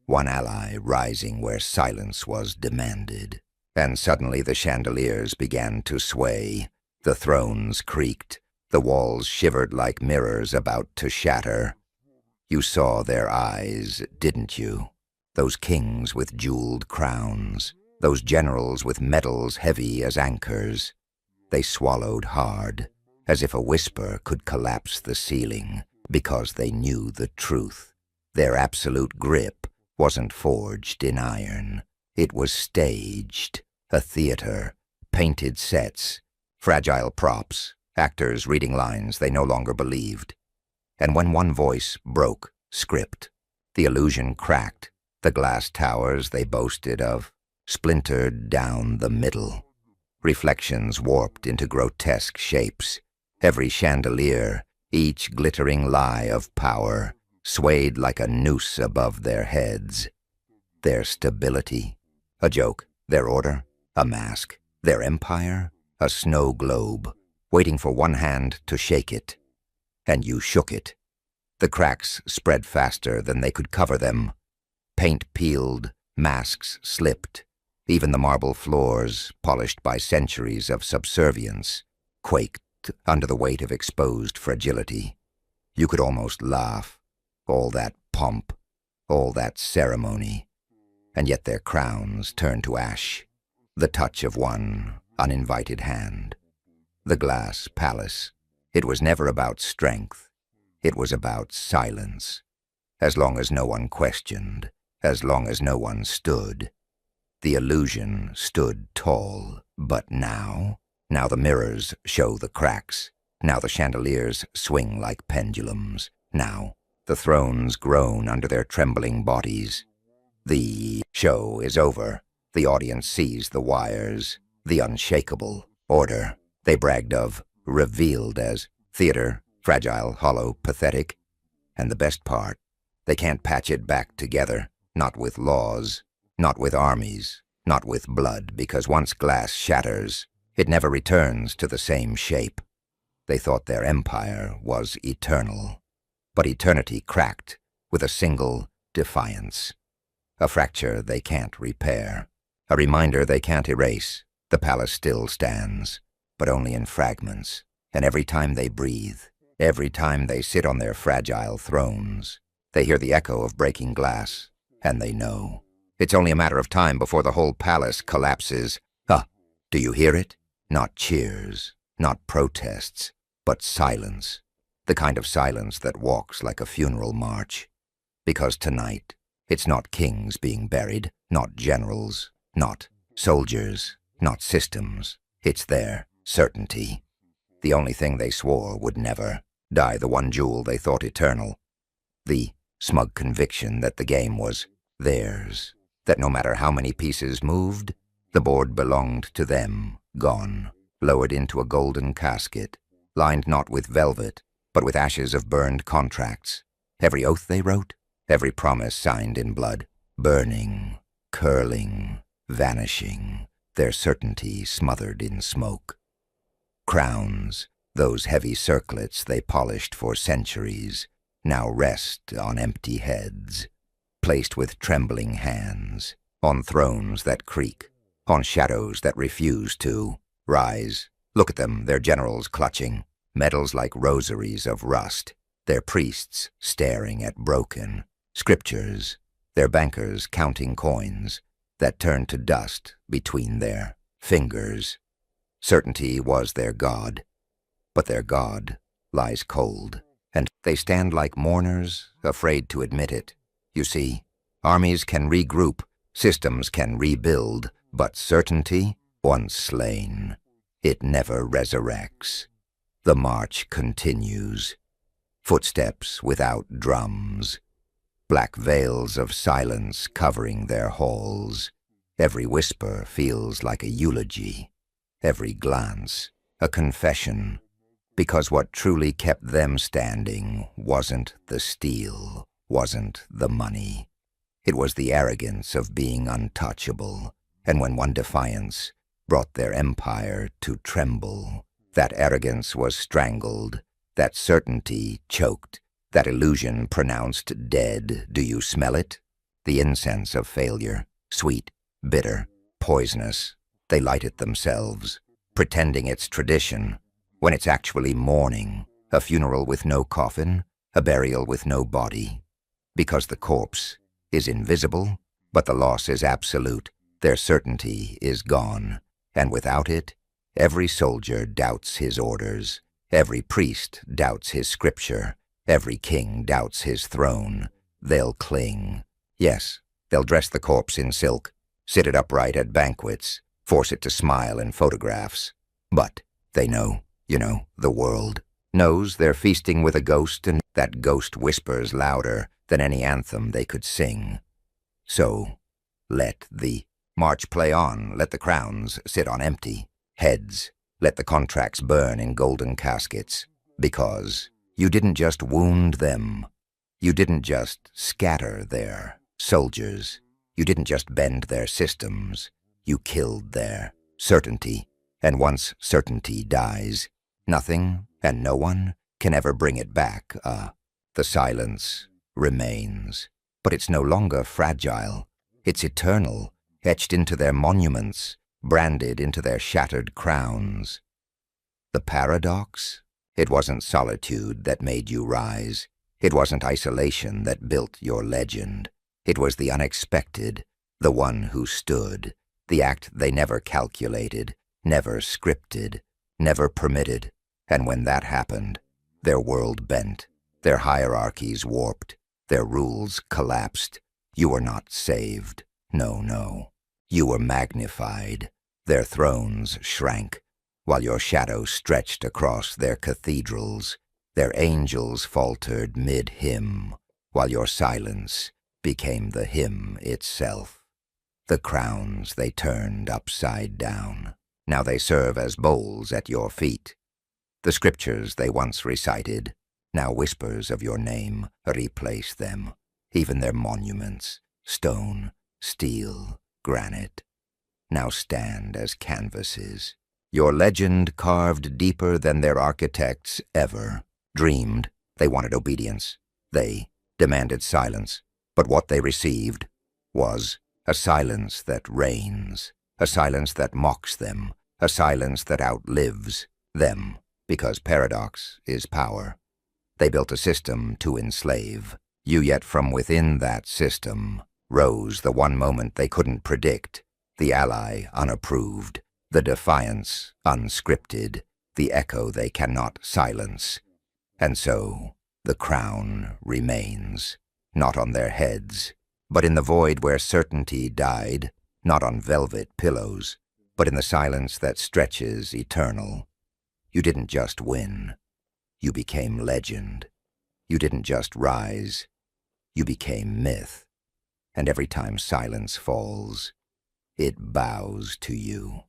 One ally rising where silence was demanded. And suddenly the chandeliers began to sway. The thrones creaked. The walls shivered like mirrors about to shatter. You saw their eyes, didn't you? Those kings with jeweled crowns. Those generals with medals heavy as anchors. They swallowed hard, as if a whisper could collapse the ceiling, because they knew the truth. Their absolute grip wasn't forged in iron. It was staged. A theater, painted sets, fragile props, actors reading lines they no longer believed. And when one voice broke script, the illusion cracked. The glass towers they boasted of splintered down the middle. Reflections warped into grotesque shapes. Every chandelier, each glittering lie of power, swayed like a noose above their heads. Their stability, a joke. Their order, a mask. Their empire, a snow globe, waiting for one hand to shake it. And you shook it. The cracks spread faster than they could cover them. Paint peeled, masks slipped. Even the marble floors, polished by centuries of subservience, quaked under the weight of exposed fragility. You could almost laugh. All that pomp, all that ceremony, and yet their crowns turned to ash. The touch of one uninvited hand. The glass palace. It was never about strength. It was about silence. As long as no one questioned, as long as no one stood. The illusion stood tall, but now the mirrors show the cracks. Now the chandeliers swing like pendulums. Now the thrones groan under their trembling bodies. The show is over. The audience sees the wires, the unshakable order they bragged of, revealed as theater, fragile, hollow, pathetic. And the best part, they can't patch it back together, not with laws, not with armies, not with blood, because once glass shatters, it never returns to the same shape. They thought their empire was eternal, but eternity cracked with a single defiance. A fracture they can't repair, a reminder they can't erase. The palace still stands, but only in fragments, and every time they breathe, every time they sit on their fragile thrones, they hear the echo of breaking glass, and they know. It's only a matter of time before the whole palace collapses. Do you hear it? Not cheers, not protests, but silence. The kind of silence that walks like a funeral march. Because tonight, it's not kings being buried, not generals, not soldiers, not systems. It's their certainty. The only thing they swore would never die, the one jewel they thought eternal. The smug conviction that the game was theirs, that no matter how many pieces moved, the board belonged to them, gone, lowered into a golden casket, lined not with velvet, but with ashes of burned contracts. Every oath they wrote, every promise signed in blood, burning, curling, vanishing, their certainty smothered in smoke. Crowns, those heavy circlets they polished for centuries, now rest on empty heads, placed with trembling hands, on thrones that creak, on shadows that refuse to rise. Look at them, their generals clutching, medals like rosaries of rust, their priests staring at broken scriptures, their bankers counting coins that turn to dust between their fingers. Certainty was their god, but their god lies cold, and they stand like mourners, afraid to admit it. You see, armies can regroup, systems can rebuild, but certainty, once slain, it never resurrects. The march continues. Footsteps without drums, black veils of silence covering their halls. Every whisper feels like a eulogy, every glance a confession, because what truly kept them standing wasn't the steel, wasn't the money. It was the arrogance of being untouchable, and when one defiance brought their empire to tremble, that arrogance was strangled, that certainty choked, that illusion pronounced dead. Do you smell it? The incense of failure, sweet, bitter, poisonous. They light it themselves, pretending it's tradition, when it's actually mourning, a funeral with no coffin, a burial with no body. Because the corpse is invisible, but the loss is absolute. Their certainty is gone, and without it, every soldier doubts his orders, every priest doubts his scripture, every king doubts his throne. They'll cling. Yes, they'll dress the corpse in silk, sit it upright at banquets, force it to smile in photographs. But they know, the world knows they're feasting with a ghost, and that ghost whispers louder than any anthem they could sing. So, let the march play on, let the crowns sit on empty heads, let the contracts burn in golden caskets, because you didn't just wound them, you didn't just scatter their soldiers, you didn't just bend their systems, you killed their certainty, and once certainty dies, nothing and no one can ever bring it back. The silence remains, but it's no longer fragile, it's eternal, etched into their monuments, branded into their shattered crowns. The paradox? It wasn't solitude that made you rise. It wasn't isolation that built your legend. It was the unexpected, the one who stood, the act they never calculated, never scripted, never permitted. And when that happened, their world bent, their hierarchies warped, their rules collapsed. You were not saved. No, no. You were magnified. Their thrones shrank, while your shadow stretched across their cathedrals. Their angels faltered mid-hymn, while your silence became the hymn itself. The crowns they turned upside down. Now they serve as bowls at your feet. The scriptures they once recited, now whispers of your name replace them. Even their monuments, stone, steel, granite, now stand as canvases. Your legend carved deeper than their architects ever dreamed. They wanted obedience. They demanded silence. But what they received was a silence that reigns, a silence that mocks them, a silence that outlives them, because paradox is power. They built a system to enslave you, yet from within that system rose the one moment they couldn't predict, the ally unapproved, the defiance unscripted, the echo they cannot silence. And so the crown remains, not on their heads, but in the void where certainty died, not on velvet pillows, but in the silence that stretches eternal. You didn't just win. You became legend. You didn't just rise. You became myth. And every time silence falls, it bows to you.